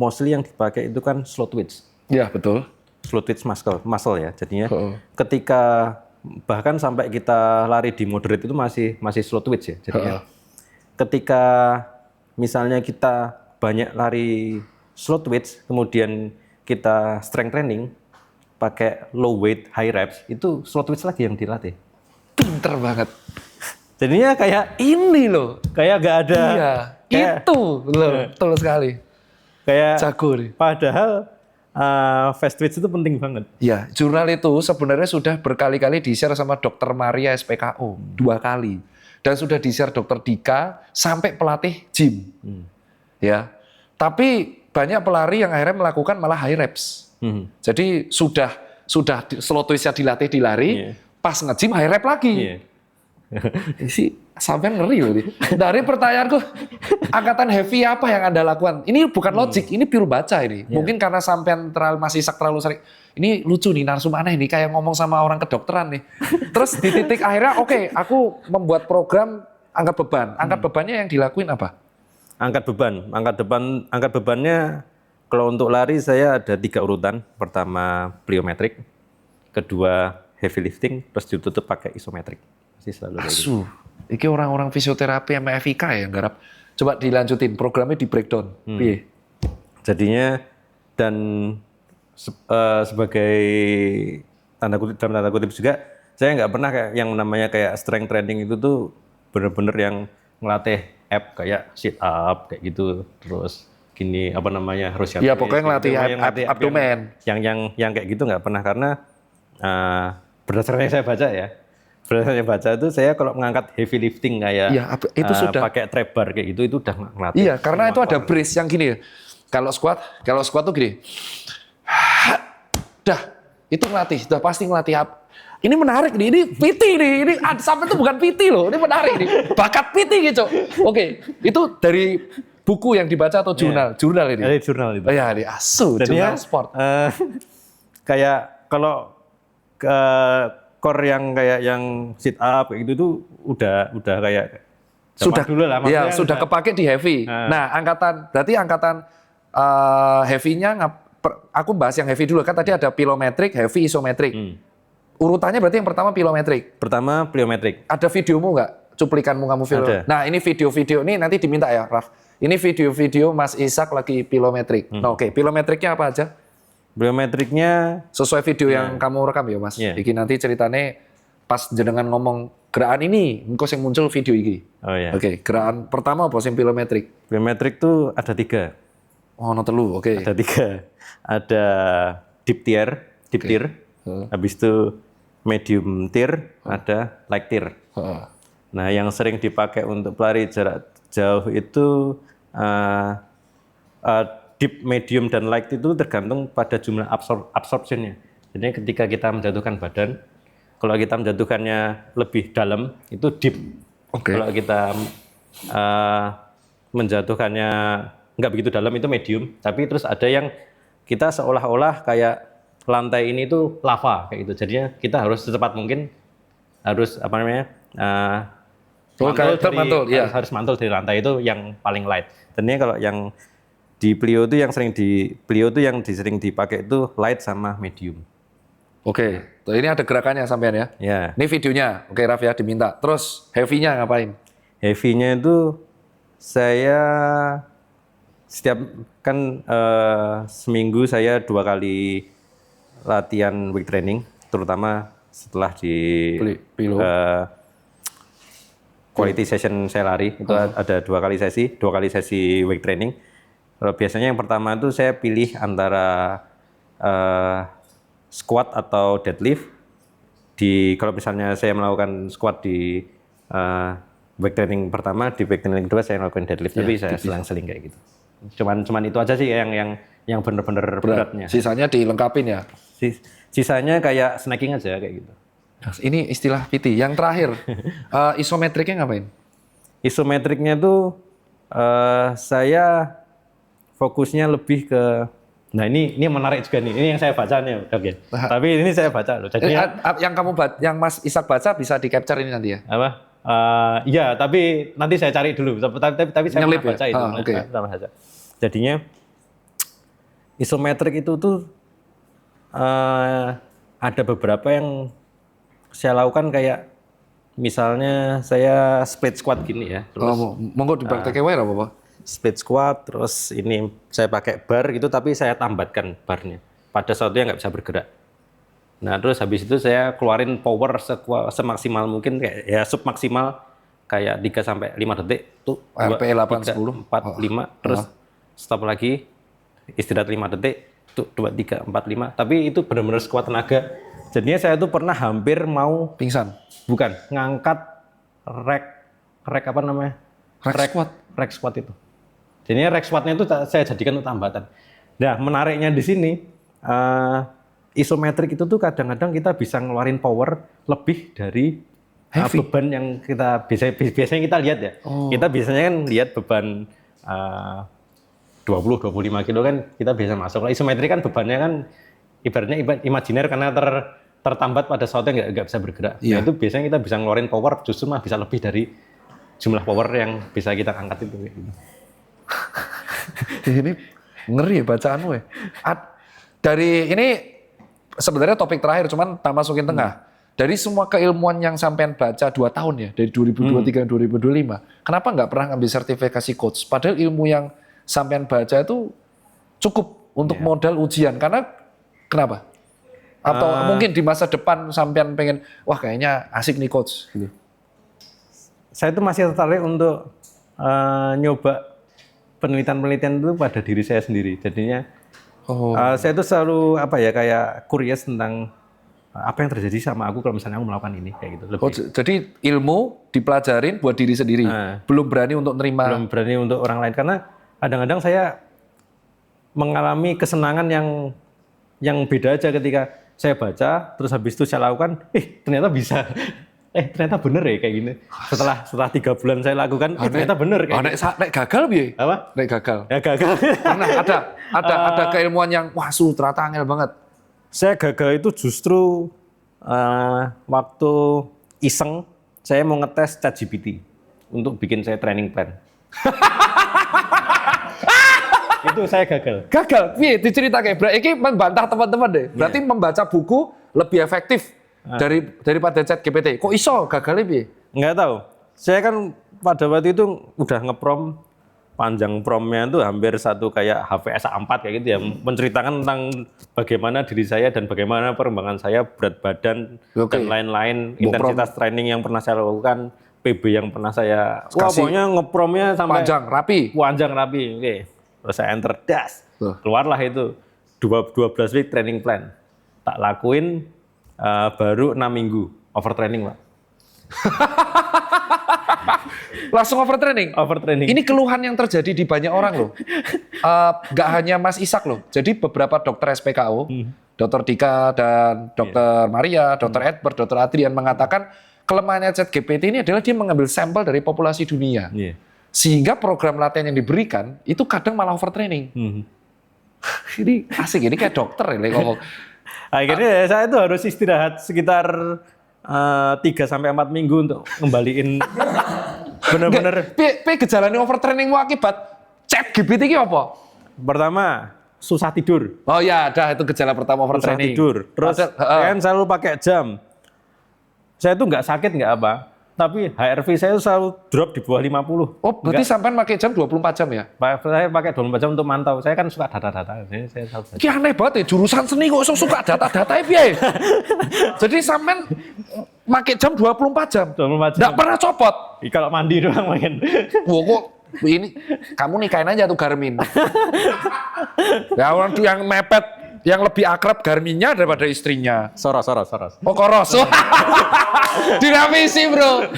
mostly yang dipakai itu kan slow twitch. Ya, betul. Slow twitch muscle ya. Jadinya ketika bahkan sampai kita lari di moderate itu masih slow twitch ya. Jadinya ketika misalnya kita banyak lari slow twitch, kemudian kita strength training pakai low weight high reps, itu slow twitch lagi yang dilatih. Pinter banget. Jadinya kayak Ini loh. kayak gak ada. Iya. Kayak, Itu loh. Betul sekali. kayak Jago nih. padahal fast twitch itu penting banget. Ya, jurnal itu sebenarnya sudah berkali-kali di-share sama Dr. Maria SPKO 2 kali. Dan sudah di-share Dr. Dika sampai pelatih gym. Ya. Tapi banyak pelari yang akhirnya melakukan malah high reps. Jadi sudah slow twitch-nya dilatih di lari, pas nge-gym high rep lagi. Isi sampean ngeri loh. Dari pertanyaanku, angkatan heavy apa yang Anda lakukan? Ini bukan logik, ini pure baca ini. Mungkin karena sampean masih terlalu sering. Ini lucu nih, narsum aneh nih, kayak ngomong sama orang kedokteran nih. Terus di titik akhirnya, oke, aku membuat program angkat beban. Angkat bebannya yang dilakuin apa? Angkat bebannya kalau untuk lari saya ada 3 urutan. Pertama plyometric, kedua heavy lifting, terus ditutup pakai isometric. Masih selalu kayak gitu. Iki orang-orang fisioterapi sama FIK ya garap. Coba dilanjutin, programnya di breakdown. Piye? Jadinya dan sebagai dalam tanda kutip juga, saya nggak pernah kayak yang namanya kayak strength training itu tuh bener-bener yang ngelatih ab kayak sit up kayak gitu, terus gini apa namanya harus ya pokoknya ngelatih abdomen. Yang kayak gitu nggak pernah, karena berdasarkan yang saya baca ya. Berdasarkan yang baca itu saya kalau mengangkat heavy lifting kayak itu sudah pakai trap bar kayak gitu itu udah ngelatih. Iya, karena itu ada brace yang gini. Kalau squat tuh gini. Dah, itu ngelatih, sudah pasti ngelatih up. Ini menarik nih, ini PT nih, ini sampai itu bukan PT loh, ini menarik nih. Bakat PT gitu. Oke, itu dari buku yang dibaca atau jurnal? Jurnal ini. Dari jurnal itu. Oh ya, di jurnal sport. Kayak kalau core yang kayak yang sit up kayak gitu tuh udah kayak sudah dulu lah, ya sudah kepake di heavy. Nah, berarti angkatan heavy-nya aku bahas yang heavy dulu kan, tadi ada plyometric, heavy, isometric. Urutannya berarti yang pertama plyometric. Pertama plyometric. Ada videomu nggak? Cuplikanmu kamu film. Ada. Nah, ini video-video ini nanti diminta ya, Raf. Ini video-video Mas Ishak lagi plyometric. Nah, oke, plyometricnya apa aja? Plyometricnya sesuai video yang kamu rekam ya, Mas. Iki nanti ceritanya pas jenengan ngomong gerakan ini, engko sing muncul video iki. Oh iya. Oke, gerakan pertama apa sing plyometric? Plyometric tuh ada 3. Oh, no telu, oke. Ada 3. Ada deep tier. Habis itu medium tier, ada light tier. Nah, yang sering dipakai untuk pelari jarak jauh itu deep, medium, dan light itu tergantung pada jumlah absorptionnya. Jadi ketika kita menjatuhkan badan, kalau kita menjatuhkannya lebih dalam itu deep. Kalau kita menjatuhkannya nggak begitu dalam itu medium. Tapi terus ada yang kita seolah-olah kayak lantai ini tuh lava kayak gitu. Jadinya kita harus secepat mungkin harus apa namanya harus mantul dari lantai itu yang paling light. Tentunya kalau yang di plyo itu yang sering dipakai itu light sama medium. Oke, ini ada gerakannya sampean ya. Ya. Ini videonya. Oke, Raf ya diminta. Terus heavy-nya ngapain? Heavy-nya itu saya setiap kan seminggu saya 2 kali latihan weight training, terutama setelah di quality session saya lari itu ada 2 kali sesi weight training. Biasanya yang pertama itu saya pilih antara squat atau deadlift. Kalau misalnya saya melakukan squat di weight training pertama, di weight training kedua saya melakukan deadlift. Tapi saya selang-seling kayak gitu. Cuman itu aja sih yang benar-benar beratnya. Sisanya dilengkapin ya. Sisanya kayak snacking aja kayak gitu. Ini istilah PT. Yang terakhir, isometriknya ngapain? Isometriknya tuh saya fokusnya lebih ke, nah ini menarik juga nih. Ini yang saya baca nih, oke. Tapi ini saya baca loh. Jadinya yang Mas Ishak baca bisa di capture ini nanti ya. Apa? Ya, tapi nanti saya cari dulu. Tapi saya Nyelip pernah baca ya? itu. Oke. Pernah baca. Jadinya isometrik itu tuh ada beberapa yang saya lakukan kayak misalnya saya split squat gini ya. Terus Monggo dipraktekke wae apa, Pak? split squat, terus ini saya pakai bar gitu, tapi saya tambatkan barnya pada saat yang nggak bisa bergerak. Nah, terus habis itu saya keluarin power semaksimal mungkin, kayak ya sub maksimal kayak 3 sampai 5 detik tuh. RPE 8 10 4 5 terus stop lagi. Istirahat 5 detik tuh 2 3 4 5. Tapi itu benar-benar sekuat tenaga. Jadinya saya tuh pernah hampir mau Pingsan. bukan ngangkat rack apa namanya? Rack squat. Rack squat itu. Jadinya rack squatnya itu saya jadikan untuk tambatan. Nah, menariknya di sini isometrik itu tuh kadang-kadang kita bisa ngeluarin power lebih dari beban yang kita biasanya kita lihat ya. Kita biasanya kan lihat beban 20-25 kilo kan kita biasa masuk. Kalau isometrik kan bebannya kan ibaratnya imajiner karena tertambat pada saat yang nggak bisa bergerak. Nah, itu biasanya kita bisa ngeluarin power justru mah bisa lebih dari jumlah power yang bisa kita angkat itu. Ini ngeri ya bacaanmu ya. Dari ini sebenarnya topik terakhir, cuman tak masukin tengah. Dari semua keilmuan yang sampean baca 2 tahun ya, dari 2023 2025, kenapa nggak pernah ngambil sertifikasi coach? Padahal ilmu yang sampean baca itu cukup untuk modal ujian. Karena kenapa? Atau mungkin di masa depan sampean pengen, wah kayaknya asik nih coach. Gitu. Saya itu masih tertarik untuk nyoba penelitian-penelitian itu pada diri saya sendiri. Jadinya saya itu selalu kayak curious tentang apa yang terjadi sama aku kalau misalnya aku melakukan ini kayak gitu. Jadi ilmu dipelajarin buat diri sendiri, belum berani untuk nerima. Belum berani untuk orang lain karena kadang-kadang saya mengalami kesenangan yang beda aja ketika saya baca terus habis itu saya lakukan, ternyata bisa. Ternyata bener ya kayak gini. Setelah 3 bulan saya lakukan, ternyata bener kayak gitu. Nek gagal piye? Apa? Nek gagal. Ya gagal. Pernah ada keilmuan yang wah ternyata angel banget. Saya gagal itu justru waktu iseng saya mau ngetes ChatGPT untuk bikin saya training plan. Itu saya gagal. Gagal? Piye diceritakan? Berarti ini membantah teman-teman deh. Berarti membaca buku lebih efektif daripada ChatGPT. Kok iso gagalnya piye? Nggak tahu. Saya kan pada waktu itu udah ngeprom, panjang promnya itu hampir satu kayak HVS A4 kayak gitu ya, menceritakan tentang bagaimana diri saya dan bagaimana perkembangan saya, berat badan dan lain-lain, intensitas training yang pernah saya lakukan, PB yang pernah saya, pokoknya ngepromnya sampai panjang rapi. Oke. Terus saya enter das, keluarlah itu 12 week training plan, tak lakuin baru 6 minggu overtraining Pak. Langsung overtraining? Overtraining. Ini keluhan yang terjadi di banyak orang loh. Nggak hanya Mas Ishak loh. Jadi beberapa dokter SPKO, Dokter Dika dan Dokter Maria, Dokter Edward, Dokter Adrian mengatakan kelemahannya ChatGPT ini adalah dia mengambil sampel dari populasi dunia. Sehingga program latihan yang diberikan itu kadang malah overtraining. Ini asik, ini kayak dokter ini ngomong. Akhirnya saya itu harus istirahat sekitar 3-4 minggu untuk ngembaliin bener-bener. Gejalanya overtrainingmu akibat ChatGPT ini apa? Pertama, susah tidur. Oh ya, ada itu gejala pertama overtraining. Susah tidur. Terus kan selalu pakai jam. Saya itu nggak sakit nggak apa, tapi HRV saya itu selalu drop di bawah 50. Oh, berarti sampean pakai jam 24 jam ya? Saya pakai 24 jam untuk mantau. Saya kan suka data-data. Saya ini aneh banget ya, jurusan seni kok suka data-data ya? Jadi sampean pakai jam 24 jam? 24 jam. Nggak pernah copot? Kalau mandi doang main. Wah kok ini, kamu nikahin aja tuh Garmin. Ya orang tuh yang mepet, yang lebih akrab Garminnya daripada istrinya. Soros. Oh Koros. Dinamisi bro.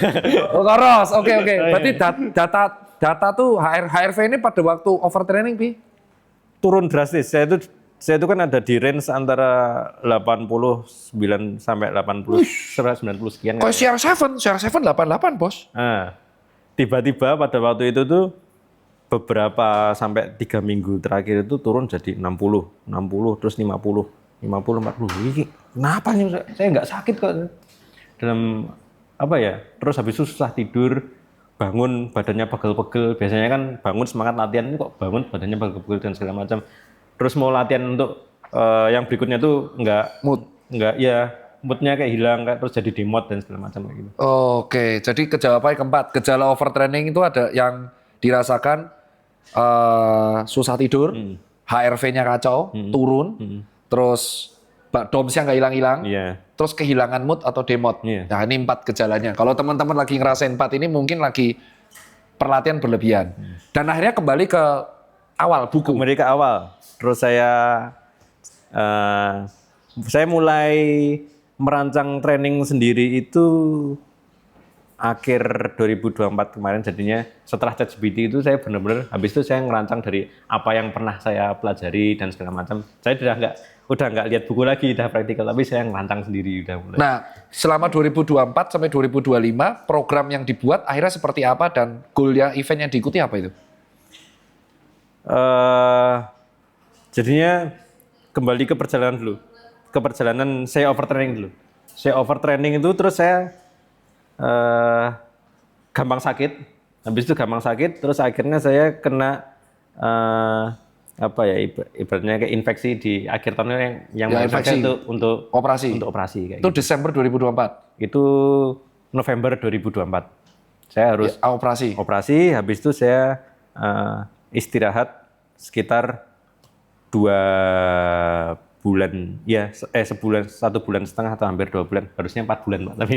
Oh Koros. Oke. Berarti data tuh HRV ini pada waktu overtraining Pi? Turun drastis. Saya itu kan ada di range antara 89 sampai 90 sekian. Kok CR7 88 bos. Nah, tiba-tiba pada waktu itu tuh beberapa sampai 3 minggu terakhir itu turun jadi 60 terus 50 40. Ini kenapa nih? Saya nggak sakit kok. Dalam apa ya? Terus habis itu susah tidur, bangun badannya pegel-pegel. Biasanya kan bangun semangat latihan, ini kok bangun badannya pegel-pegel dan segala macam. Terus mau latihan untuk yang berikutnya tuh nggak ya moodnya kayak hilang, kayak terus jadi demot dan segala macam kayak gitu. Oke, jadi gejala apa yang keempat? Gejala overtraining itu ada yang dirasakan susah tidur, HRV-nya kacau, turun, terus DOMS-nya nggak hilang-hilang, Iya. terus kehilangan mood atau demot. Iya. Nah ini 4 gejalanya. Kalau teman-teman lagi ngerasain 4 ini mungkin lagi perlatihan berlebihan. Dan akhirnya kembali ke awal buku. Kembali ke awal. Terus saya mulai merancang training sendiri itu akhir 2024 kemarin. Jadinya setelah ChatGPT itu saya benar-benar habis itu saya ngerancang dari apa yang pernah saya pelajari dan segala macam. Saya udah nggak lihat buku lagi, udah praktikal, tapi saya ngerancang sendiri udah mulai. Nah, selama 2024 sampai 2025 program yang dibuat akhirnya seperti apa dan goalnya event yang diikuti apa itu? Jadinya kembali ke perjalanan dulu. Ke perjalanan saya overtraining dulu. Saya overtraining itu terus saya gampang sakit. Habis itu gampang sakit, terus akhirnya saya kena ibaratnya kayak infeksi di akhir tahun yang Ya, infeksi infeksi. untuk Operasi. operasi kayak Itu gitu. Desember 2024. Itu November 2024. Saya harus Operasi. operasi, habis itu saya istirahat sekitar 2 bulan, ya 1,5 bulan atau hampir 2 bulan, harusnya 4 bulan Pak, tapi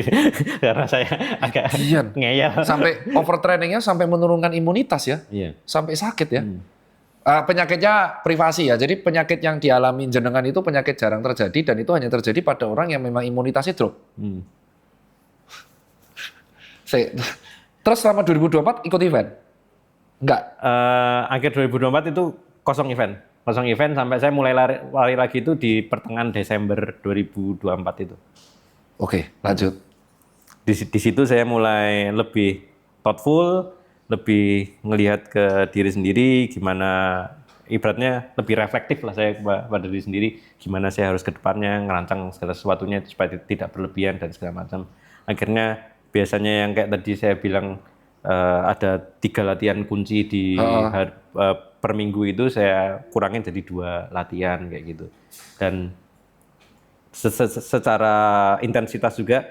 karena saya agak Iya. ngeyel. Sampai overtrainingnya sampai menurunkan imunitas ya, Iya. sampai sakit ya. Penyakitnya privasi ya, jadi penyakit yang dialami jenengan itu penyakit jarang terjadi dan itu hanya terjadi pada orang yang memang imunitasnya drop. Terus selama 2024 ikut event? Enggak? Akhir 2024 itu kosong event sampai saya mulai lari lagi itu di pertengahan Desember 2024 itu. Oke, lanjut. Di situ saya mulai lebih thoughtful, lebih ngelihat ke diri sendiri, gimana ibaratnya lebih reflektif lah saya pada diri sendiri, gimana saya harus ke depannya ngerancang segala sesuatunya supaya tidak berlebihan dan segala macam. Akhirnya biasanya yang kayak tadi saya bilang ada 3 latihan kunci di per minggu itu saya kurangin jadi 2 latihan kayak gitu. Dan secara intensitas juga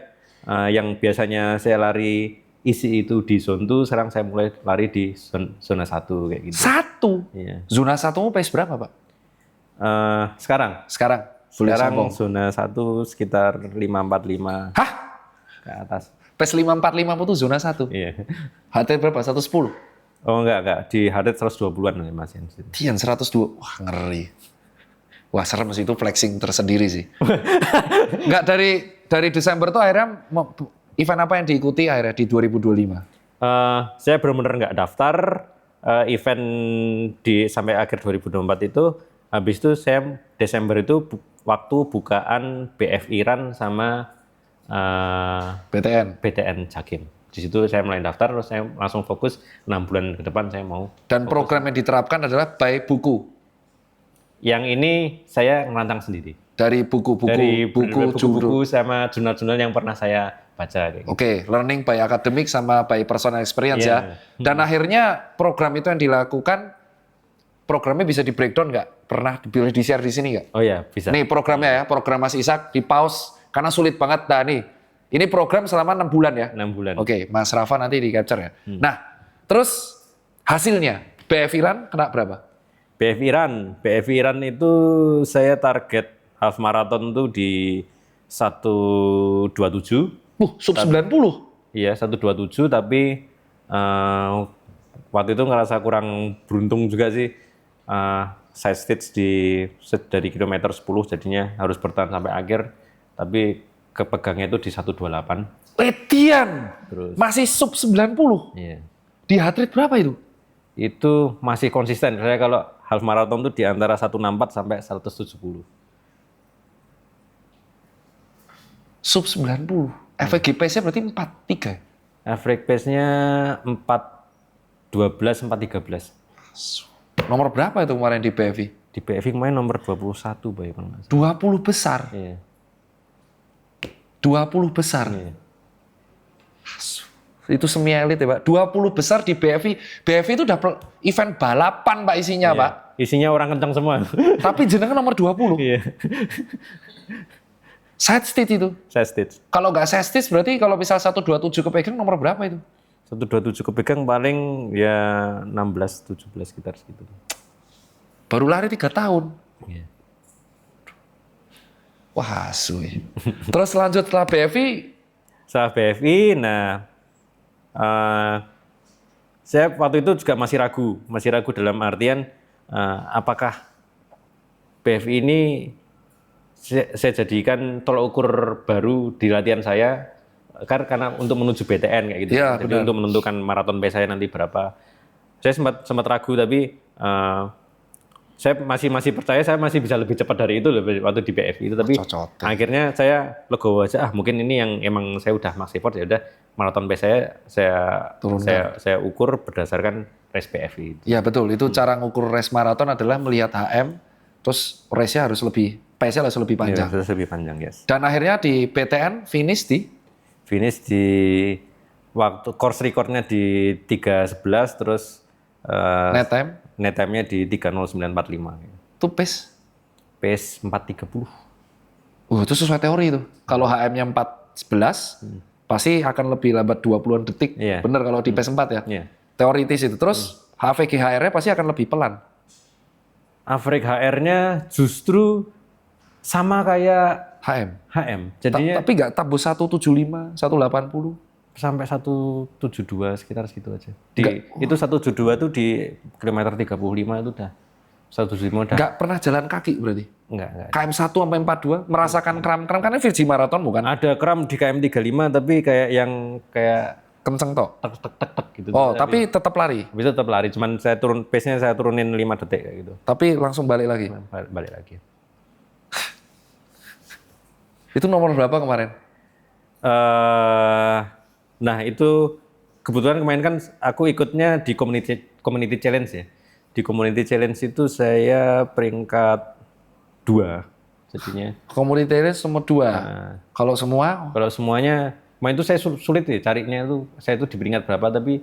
yang biasanya saya lari isi itu di zone 2, sekarang saya mulai lari di zona 1 kayak gitu. 1? Iya. Zona 1 pace berapa Pak? Sekarang Sekarang zona 1 sekitar 545 Hah? ke atas. Pace 545 itu zona 1? Iya. HT berapa? 110? Oh enggak, di hard rate 120-an Mas. Tian 102. Wah, ngeri. Wah, serem sih, itu flexing tersendiri sih. Enggak, dari Desember tuh akhirnya event apa yang diikuti akhirnya di 2025? Saya benar-benar nggak daftar event sampai akhir 2024 itu. Habis itu saya Desember itu waktu bukaan BFI Run sama BTN Jakim. Di situ saya mulai daftar, terus saya langsung fokus 6 bulan ke depan saya mau. Dan program yang diterapkan adalah by buku. Yang ini saya ngerancang sendiri. Dari buku-buku sama jurnal-jurnal yang pernah saya baca. Kayak gitu. Oke, learning by academic sama by personal experience ya. Dan akhirnya program itu yang dilakukan, programnya bisa di breakdown nggak? Pernah di share di sini nggak? Oh ya, bisa. Nih programnya ya, program Mas Ishak di pause karena sulit banget. Nah nih, ini program selama 6 bulan ya? 6 bulan. Oke, Mas Rafa nanti di capture ya. Nah, terus hasilnya, BFI Run kena berapa? BFI Run itu saya target half marathon tuh di 1:27. Sub 90? Iya, 1:27, tapi waktu itu ngerasa kurang beruntung juga sih. Side stage dari kilometer 10, jadinya harus bertahan sampai akhir. Tapi kepegangnya itu di 1:28. Letian, Terus. masih sub 90? Iya. Di heart rate berapa itu? Itu masih konsisten. Saya kalau half marathon itu di antara 164 sampai 170. Sub 90. Average pace-nya berarti 43. Average pace-nya 4:12, 4:13. Nomor berapa itu kemarin di BFI? Di BFI kemarin nomor 21, Bay. 20 besar. Iya. 20 besar. Iya. Itu semi elit ya Pak. 20 besar di BFI. BFI itu udah event balapan Pak isinya Iya. Pak. Isinya orang kencang semua. Tapi jenengan nomor 20. Iya. Side stage itu. Saya stage. Kalau nggak side stage berarti kalau misal 127 kepegang nomor berapa itu? 127 kepegang paling ya 16 17 sekitar segitu. Baru lari 3 tahun. Iya. Wah, asu. Terus lanjut setelah BFI, Setelah BFI, nah saya waktu itu juga masih ragu dalam artian apakah BFI ini saya jadikan tolok ukur baru di latihan saya karena untuk menuju BTN kayak gitu. Iya, Jadi benar. untuk menentukan maraton pace saya nanti berapa. Saya sempat ragu tapi saya masih percaya saya masih bisa lebih cepat dari itu waktu di BFI itu, tapi Cocotan. akhirnya saya legowo aja mungkin ini yang emang saya udah max effort, ya udah maraton pace saya ukur berdasarkan race BFI itu. ya betul. Itu cara ngukur race maraton adalah melihat HM, terus race-nya harus lebih, pace-nya harus lebih panjang. Iya, lebih panjang, yes. Dan akhirnya di BTN finish di Finish di waktu course recordnya di 3:11 terus net time, net time-nya di 3:09:45. itu pace. Pace 4:30. Itu sesuai teori itu. Kalau HM-nya 4:11, pasti akan lebih lambat 20-an detik. Iya. Bener kalau di pace 4 ya. Iya. Teoritis itu. Terus HVGHR-nya pasti akan lebih pelan. Average HR-nya justru sama kayak HM. Jadinya Tapi nggak tembus 175, 180. sampai 172 sekitar segitu aja. Itu 172 tuh di kilometer 35 itu udah 175 udah. Nggak pernah jalan kaki berarti. Enggak. KM 1 sampai 42 merasakan kram-kram karena Virgin Marathon bukan Ada kram di KM 35 tapi kayak yang kayak kenceng tok. tek gitu. Oh, tapi tetap lari. Bisa tetap lari, cuman pace-nya saya turunin 5 detik kayak gitu. Tapi langsung balik lagi. Balik lagi. Itu nomor berapa kemarin? Nah itu kebetulan kemarin kan aku ikutnya di community challenge ya. Di community challenge itu saya peringkat 2 jadinya. Community race nomor 2. Kalau semua Kalau semuanya main itu saya sulit ya carinya itu. Saya itu di peringkat berapa tapi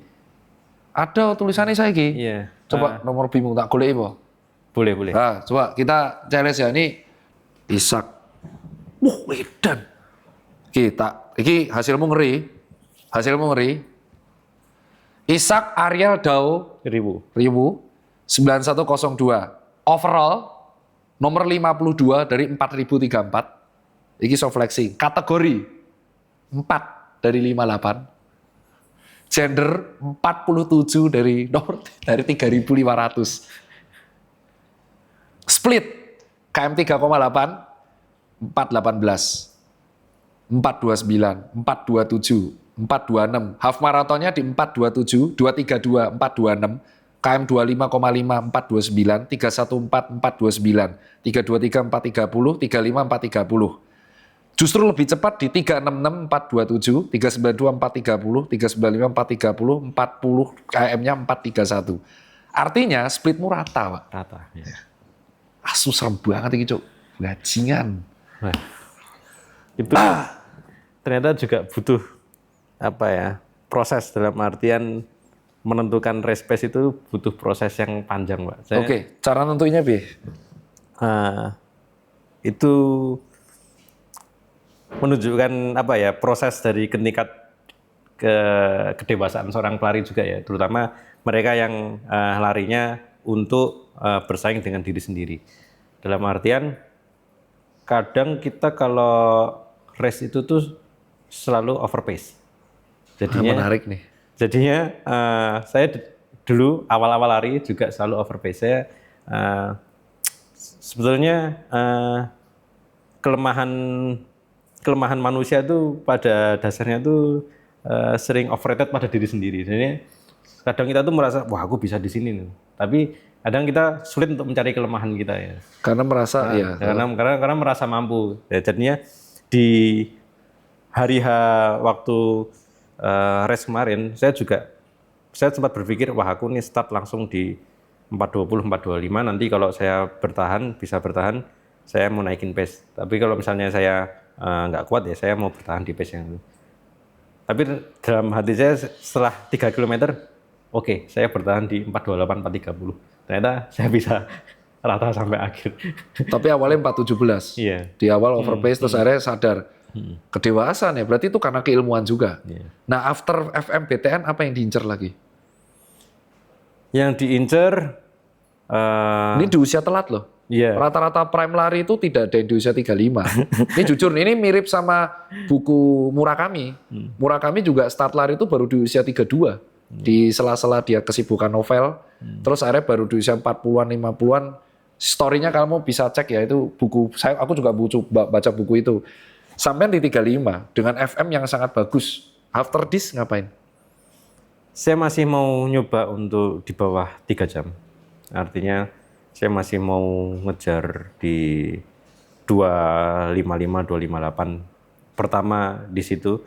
ada tulisannya saya Ki. iya. Coba nomor bingung tak golek apa? Boleh. Nah, coba kita challenge ya ini Isak. Edan. Iki hasilmu ngeri. Isak Ariel Dao Ribu. 9102. Overall nomor 52 dari 4034. Iki soft flexing. Kategori 4 dari 58. Gender 47 dari 3.500. Split KM 3,8 418, 429, 427, 426. Half maratonnya di 427, 232, 426, KM 25,5, 429, 314, 429, 323, 430, 35, 430. Justru lebih cepat di 366, 427, 392, 430, 395, 430, 40 KM-nya 431. Artinya splitmu rata, Pak. Rata. Ya. Asu serem banget ini, Cuk. Bajingan. Nah, itu ternyata juga butuh proses dalam artian menentukan race pace itu butuh proses yang panjang, Pak. Oke, cara nentuinnya Bi? Itu menunjukkan proses dari tingkat kedewasaan seorang pelari juga ya, terutama mereka yang larinya untuk bersaing dengan diri sendiri. Dalam artian kadang kita kalau race itu tuh selalu overpace. Jadinya menarik nih. Jadinya saya dulu awal-awal lari juga selalu overpace. Saya sebetulnya kelemahan manusia tuh pada dasarnya tuh sering overrated pada diri sendiri. Jadi kadang kita tuh merasa wah aku bisa di sini nih. Tapi kadang kita sulit untuk mencari kelemahan kita ya. Karena merasa Karena merasa mampu. Ya, jadinya di hari H waktu race kemarin saya sempat berpikir wah aku nih start langsung di 420 425 nanti kalau saya bisa bertahan saya mau naikin pace. Tapi kalau misalnya saya nggak kuat ya saya mau bertahan di pace yang itu. Tapi dalam hati saya setelah 3 kilometer, oke, saya bertahan di 428, 430. Ternyata saya bisa rata sampai akhir. Tapi awalnya 417. Iya. Di awal overpace terus akhirnya sadar. Kedewasaan ya, berarti itu karena keilmuan juga. Iya. Nah, after FMBTN apa yang diincar lagi? Yang diincer, Ini di usia telat loh. iya. Rata-rata prime lari itu tidak ada yang di usia 35. Ini jujur, ini mirip sama buku Murakami. Murakami juga start lari itu baru di usia 32. Di sela-sela dia kesibukan novel. Terus akhirnya baru di usia 40-an, 50-an. Story-nya kamu bisa cek ya, itu buku. Aku juga baca buku itu. Sampai di 35 dengan FM yang sangat bagus. After this ngapain? Saya masih mau nyoba untuk di bawah 3 jam. Artinya saya masih mau ngejar di 255, 258. Pertama di situ.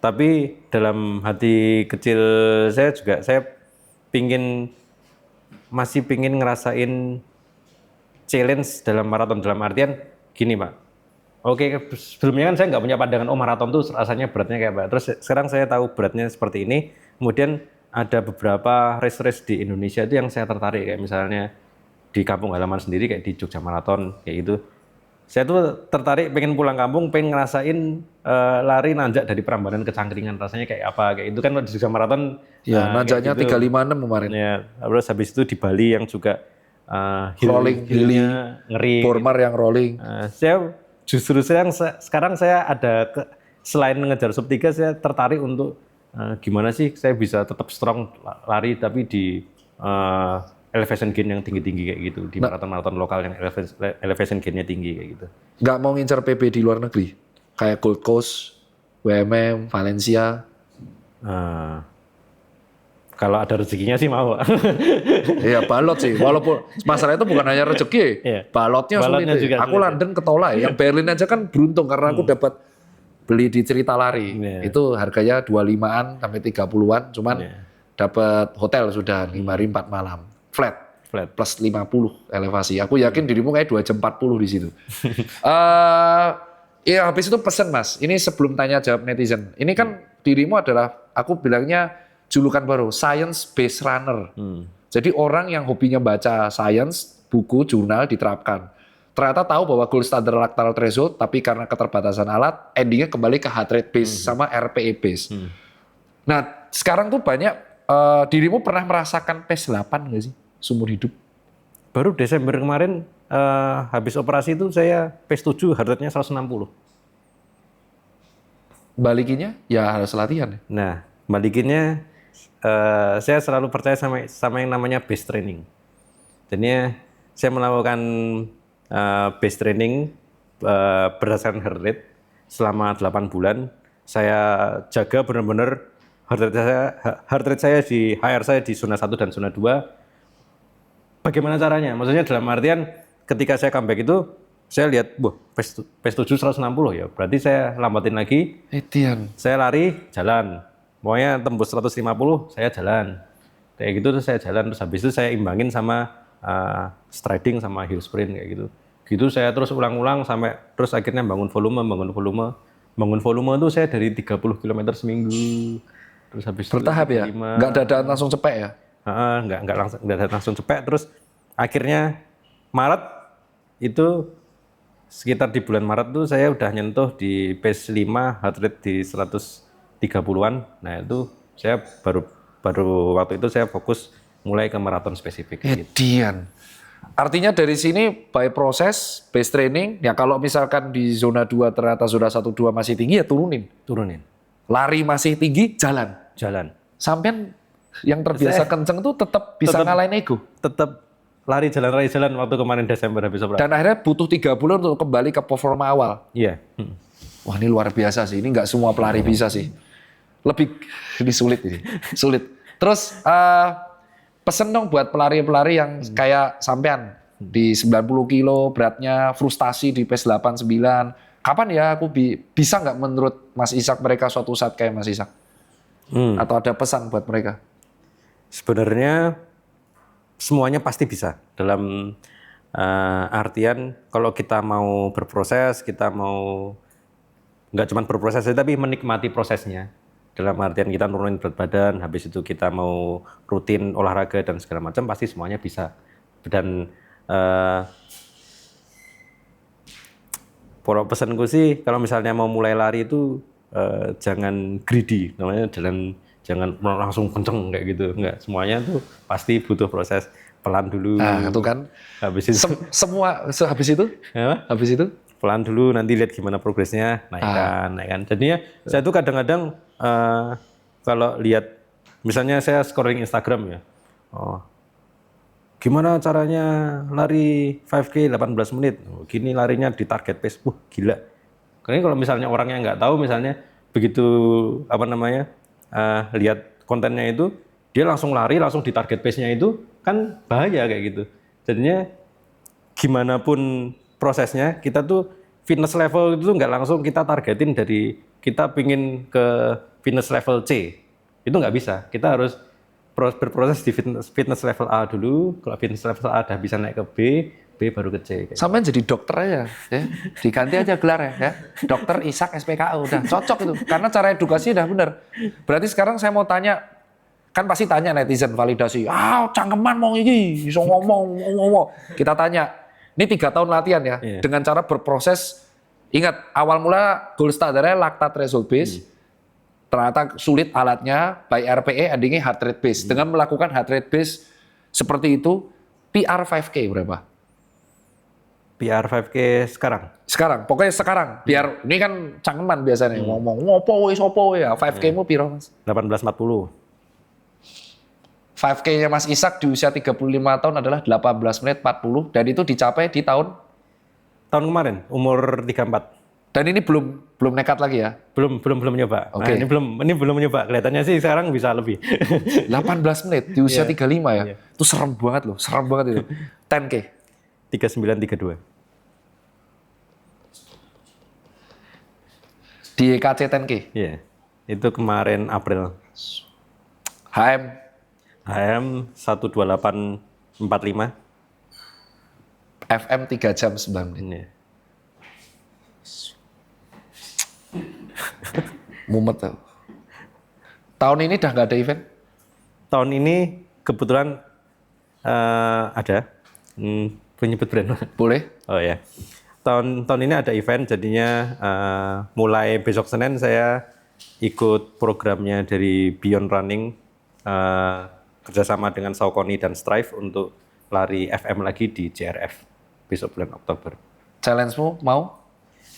Tapi dalam hati kecil saya juga, saya masih pingin ngerasain challenge dalam maraton, dalam artian gini Pak. Oke, sebelumnya kan saya nggak punya pandangan, maraton tuh rasanya beratnya kayak apa. Terus sekarang saya tahu beratnya seperti ini. Kemudian ada beberapa race-race di Indonesia itu yang saya tertarik, kayak misalnya di kampung halaman sendiri kayak di Jogja Marathon kayak gitu. Saya tuh tertarik, pengen pulang kampung, pengen ngerasain lari nanjak dari Prambanan ke Cangkringan, rasanya kayak apa, kayak itu kan di Jogja Marathon. Ya, nanjaknya gitu. 356 kemarin. Ya, terus habis itu di Bali yang juga Rolling, hillnya ngeri. Bormar yang rolling. Saya justru sekarang saya ada selain mengejar sub 3, saya tertarik untuk gimana sih saya bisa tetap strong lari tapi di elevation gain yang tinggi-tinggi kayak gitu, di maraton-maraton lokal yang elevation gainnya tinggi kayak gitu. Nggak mau ngincar PB di luar negeri? Kayak Gold Coast, WMM, Valencia. Kalau ada rezekinya sih mau. Iya, balot sih. Walaupun masalah itu bukan hanya rezeki, Iya. balotnya Balotnya sulit. juga Aku sulit. London ketolak. Yang Berlin aja kan beruntung karena aku dapat beli di Cerita Lari. Iya. Itu harganya 25-an sampai 30-an, cuman Iya. dapat hotel sudah 5 hari 4 malam. Flat plus 50 elevasi. Aku yakin dirimu kayak 2 jam 40 di situ. Ya habis itu pesen Mas. Ini sebelum tanya jawab netizen. Ini kan dirimu adalah, aku bilangnya julukan baru, science based runner. Jadi orang yang hobinya baca science, buku, jurnal diterapkan. Ternyata tahu bahwa gold standard lactal threshold, tapi karena keterbatasan alat, endingnya kembali ke heart rate base sama RPE base. Nah sekarang tuh banyak, dirimu pernah merasakan PES 8 nggak sih seumur hidup? Baru Desember kemarin habis operasi itu saya PES 7 heart rate-nya 160. Balikinnya ya harus latihan. Nah, balikinnya saya selalu percaya sama yang namanya base training. Jadinya saya melakukan base training berdasarkan heart rate selama 8 bulan. Saya jaga benar-benar heart rate saya di HR saya di zona 1 dan zona 2. Bagaimana caranya? Maksudnya dalam artian ketika saya comeback itu saya lihat, PES 7 160 ya. Berarti saya lambatin lagi. Etian. Saya lari, jalan. Pokoknya tembus 150, saya jalan. Kayak gitu terus saya jalan. Terus habis itu saya imbangin sama striding sama hill sprint kayak gitu. Gitu saya terus ulang-ulang sampai terus akhirnya bangun volume. Bangun volume itu saya dari 30 km seminggu. Terus habis Bertahap ya? Nggak dadaan langsung cepet ya? Nggak langsung cepet. Terus akhirnya Maret itu sekitar di bulan Maret tuh saya udah nyentuh di pace 5 heart rate di 130-an. Nah itu saya baru waktu itu saya fokus mulai ke maraton spesifik. Edian. Artinya dari sini by proses base training, ya kalau misalkan di zona 2 ternyata zona 1-2 masih tinggi ya turunin. Lari masih tinggi, jalan. Sampean yang terbiasa kenceng tuh tetap bisa ngalahin ego. Tetap lari jalan waktu kemarin Desember habis operasi. Dan akhirnya butuh 3 bulan untuk kembali ke performa awal. Iya. Wah ini luar biasa sih, ini nggak semua pelari bisa sih. Ini sulit ini, sulit. Terus pesen dong buat pelari-pelari yang kayak sampean di 90 kilo beratnya, frustasi di pace 89. Kapan ya aku bisa nggak menurut Mas Ishak mereka suatu saat kayak Mas Ishak? Atau ada pesan buat mereka? Sebenarnya semuanya pasti bisa dalam artian kalau kita mau berproses, kita mau nggak cuma berproses tapi menikmati prosesnya. Dalam artian kita nurunin berat badan, habis itu kita mau rutin olahraga dan segala macam, pasti semuanya bisa. Dan pesanku sih kalau misalnya mau mulai lari itu jangan greedy, namanya jangan langsung kenceng kayak gitu, enggak. Semuanya tuh pasti butuh proses, pelan dulu. Nah, itu kan. Habis itu Habis itu? apa? Habis itu? Pelan dulu, nanti lihat gimana progresnya, naikkan. Jadinya saya tuh kadang-kadang kalau lihat, misalnya saya scrolling Instagram ya, gimana caranya lari 5K 18 menit, gini larinya di target pace, gila. Karena kalau misalnya orangnya nggak tahu, misalnya begitu lihat kontennya itu, dia langsung lari, langsung di target pace-nya itu, kan bahaya kayak gitu. Jadinya gimana pun prosesnya, kita tuh fitness level itu nggak langsung kita targetin dari kita pingin ke fitness level C, itu nggak bisa. Kita harus berproses di fitness level A dulu. Kalau fitness level A udah bisa naik ke B baru ke C. Sampai jadi dokter aja, ya. Diganti aja gelar ya. Dokter Ishak SPKU, udah cocok itu. Karena cara edukasi udah bener. Berarti sekarang saya mau tanya, kan pasti tanya netizen validasi, cangkeman mau iki, bisa ngomong. Kita tanya, ini 3 tahun latihan ya, dengan cara berproses. Ingat, awal mula gold standarnya lactate result base, ternyata sulit alatnya, by RPE, endingnya heart rate base. Dengan melakukan heart rate base seperti itu, PR 5K berapa? PR 5K sekarang? Sekarang, pokoknya sekarang. Biar, ini kan cangkeman biasanya, ngomong, ngopo ya, 5K-mu piro mas? 18.40. 5K-nya Mas Ishak di usia 35 tahun adalah 18 menit 40, dan itu dicapai di tahun kemarin, umur 34. Dan ini belum nekat lagi ya? Belum nyoba. Oke. Nah, ini belum nyoba. Kelihatannya sih sekarang bisa lebih. 18 menit di usia 35 ya? Itu serem banget loh, serem banget itu. 10K. 3932. Di EKC 10K? Iya. Itu kemarin April. HM 12845. FM 3 jam 9 menit. Iya. Mumet tuh. Tahun ini udah nggak ada event? Tahun ini kebetulan ada. Penyebut brand. Boleh? Oh ya. Tahun ini ada event, jadinya mulai besok Senin saya ikut programnya dari Beyond Running, kerjasama dengan Saucony dan Strive untuk lari FM lagi di JRF besok bulan Oktober. Challenge-mu mau?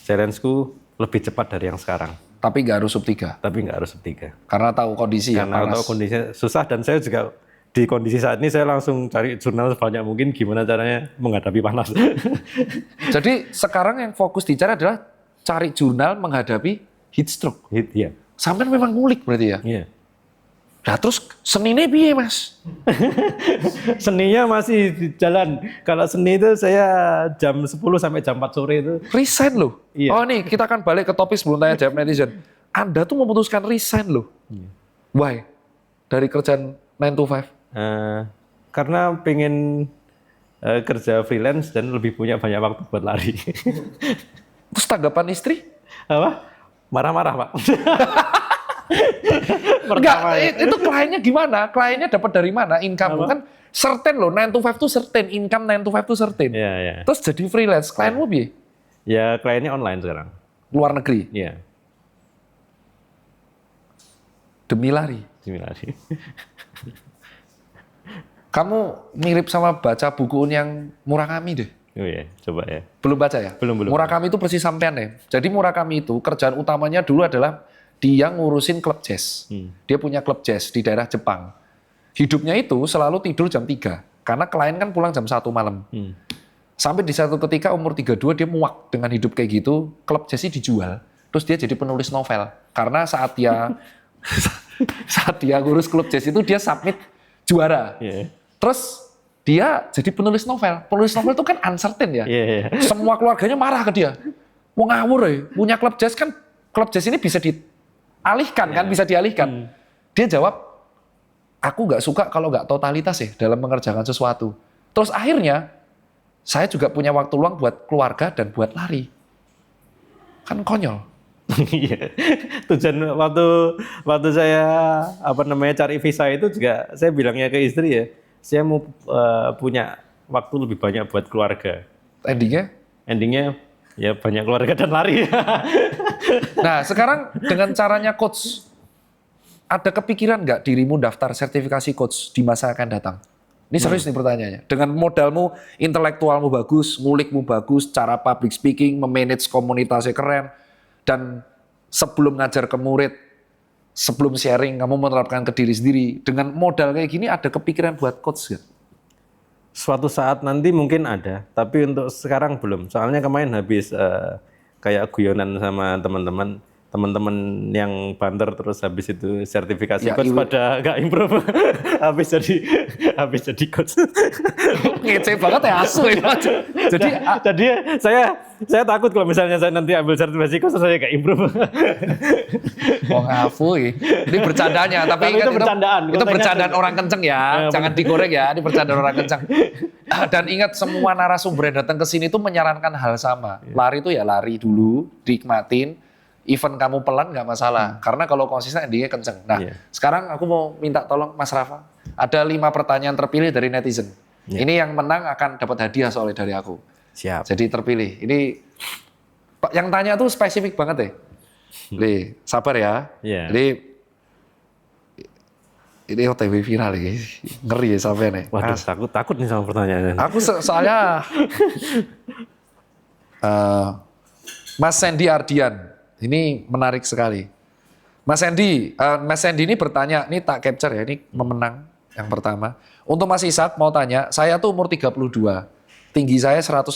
Challenge-ku lebih cepat dari yang sekarang. Tapi nggak harus sub 3? Tapi nggak harus sub 3. Karena tahu kondisi ya, Karena tahu kondisinya susah, dan saya juga di kondisi saat ini saya langsung cari jurnal sebanyak mungkin gimana caranya menghadapi panas. Jadi sekarang yang fokus dicari adalah cari jurnal menghadapi heat stroke. Iya. Sampai memang ngulik berarti ya? Iya. Nah terus seninya piye mas? Seninya masih di jalan. Kalau seni itu saya jam 10 sampai jam 4 sore itu. Resign loh. Iya. Oh nih kita akan balik ke topik sebelum tanya jawab netizen. Anda tuh memutuskan resign loh. Iya. Why? Dari kerjaan 9 to 5? Karena pengen kerja freelance dan lebih punya banyak waktu buat lari. Terus tanggapan istri? Apa? Marah-marah Pak. Enggak, itu kliennya gimana? Kliennya dapat dari mana? Income kan certain loh, 9 to 5 tuh certain, income 9 to 5 tuh certain. Iya. Terus jadi freelance, klienmu piye? Ya kliennya online sekarang. Luar negeri, Iya. demi lari. Demi lari. Kamu mirip sama baca buku yang Murakami deh. Oh iya, coba ya. Belum baca ya? Belum. Murakami itu persis sampean ya. Jadi Murakami itu kerjaan utamanya dulu adalah dia ngurusin klub jazz. Dia punya klub jazz di daerah Jepang. Hidupnya itu selalu tidur jam 3. Karena klien kan pulang jam 1 malam. Sampai di satu ketika umur 32 dia muak dengan hidup kayak gitu. Klub jazznya dijual. Terus dia jadi penulis novel. Karena saat dia ngurus klub jazz itu dia submit juara. Iya. Terus dia jadi penulis novel. Penulis novel itu kan uncertain ya. Iya. Semua keluarganya marah ke dia. Mau ngawur ya. Punya klub jazz kan, klub jazz ini bisa dialihkan kan, bisa dialihkan. Dia jawab, aku nggak suka kalau nggak totalitas ya dalam mengerjakan sesuatu. Terus akhirnya, saya juga punya waktu luang buat keluarga dan buat lari. Kan konyol. Iya. Tujuan waktu saya cari visa itu juga saya bilangnya ke istri ya, saya mau punya waktu lebih banyak buat keluarga. Endingnya ya banyak keluarga dan lari. Nah, sekarang dengan caranya coach, ada kepikiran nggak dirimu daftar sertifikasi coach di masa akan datang? Ini serius nih pertanyaannya. Dengan modalmu, intelektualmu bagus, ngulikmu bagus, cara public speaking, memanage komunitasnya keren, dan sebelum ngajar ke murid, sebelum sharing, kamu menerapkan ke diri sendiri. Dengan modal kayak gini, ada kepikiran buat coach nggak? Suatu saat nanti mungkin ada, tapi untuk sekarang belum. Soalnya kemarin habis kayak guyonan sama teman-teman yang banter, terus habis itu sertifikasi Ya, coach pada nggak improve. habis jadi coach. Ngece banget ya asu itu. Jadi saya takut kalau misalnya saya nanti ambil sertifikasi coach saya nggak improve. Wong afu ini bercandanya, tapi itu bercandaan. Itu bercandaan orang kenceng ya, jangan digoreng ya, ini bercandaan orang kenceng. Dan ingat semua narasumber yang datang ke sini tuh menyarankan hal sama. Lari itu ya lari dulu, nikmatin. Even kamu pelan nggak masalah, karena kalau konsisten endingnya kenceng. Nah, sekarang aku mau minta tolong Mas Rafa, ada 5 pertanyaan terpilih dari netizen. Ini yang menang akan dapat hadiah soalnya dari aku. Siap. Jadi terpilih. Ini yang tanya tuh spesifik banget ya. Li, sabar ya. Ini OTW viral ya. Ngeri ya sampai nih. Waduh, takut nih sama pertanyaannya. Aku soalnya Mas Sandy Ardian. Ini menarik sekali. Mas Sandy ini bertanya, ini tak capture ya, ini memenang yang pertama. Untuk Mas Ishak mau tanya, saya tuh umur 32, tinggi saya 184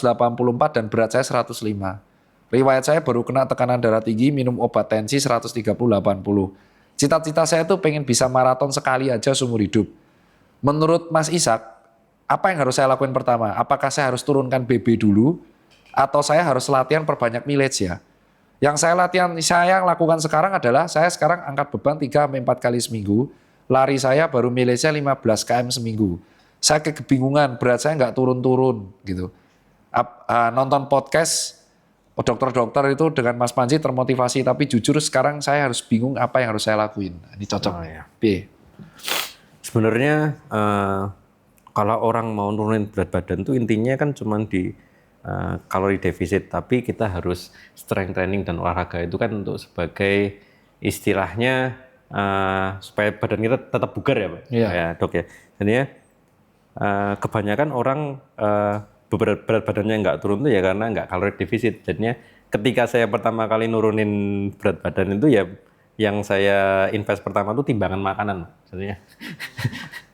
dan berat saya 105. Riwayat saya baru kena tekanan darah tinggi, minum obat tensi 130/80. Cita-cita saya tuh pengen bisa maraton sekali aja seumur hidup. Menurut Mas Ishak, apa yang harus saya lakuin pertama? Apakah saya harus turunkan BB dulu? Atau saya harus latihan perbanyak mileage ya? Yang saya lakukan sekarang adalah saya sekarang angkat beban 3-4 kali seminggu. Lari saya baru mileage-nya 15 km seminggu. Saya kebingungan, berat saya nggak turun-turun gitu. Nonton podcast dokter-dokter itu dengan Mas Panji termotivasi, tapi jujur sekarang saya harus bingung apa yang harus saya lakuin. Ini cocok. Sebenarnya kalau orang mau nurunin berat badan tuh intinya kan cuma di kalori defisit, tapi kita harus strength training dan olahraga itu kan untuk sebagai istilahnya supaya badan kita tetap bugar ya Pak, ya dok ya. Jadi kebanyakan orang berat badannya nggak turun tuh ya karena nggak kalori defisit. Jadinya ketika saya pertama kali nurunin berat badan itu ya yang saya invest pertama tuh timbangan makanan. Jadinya.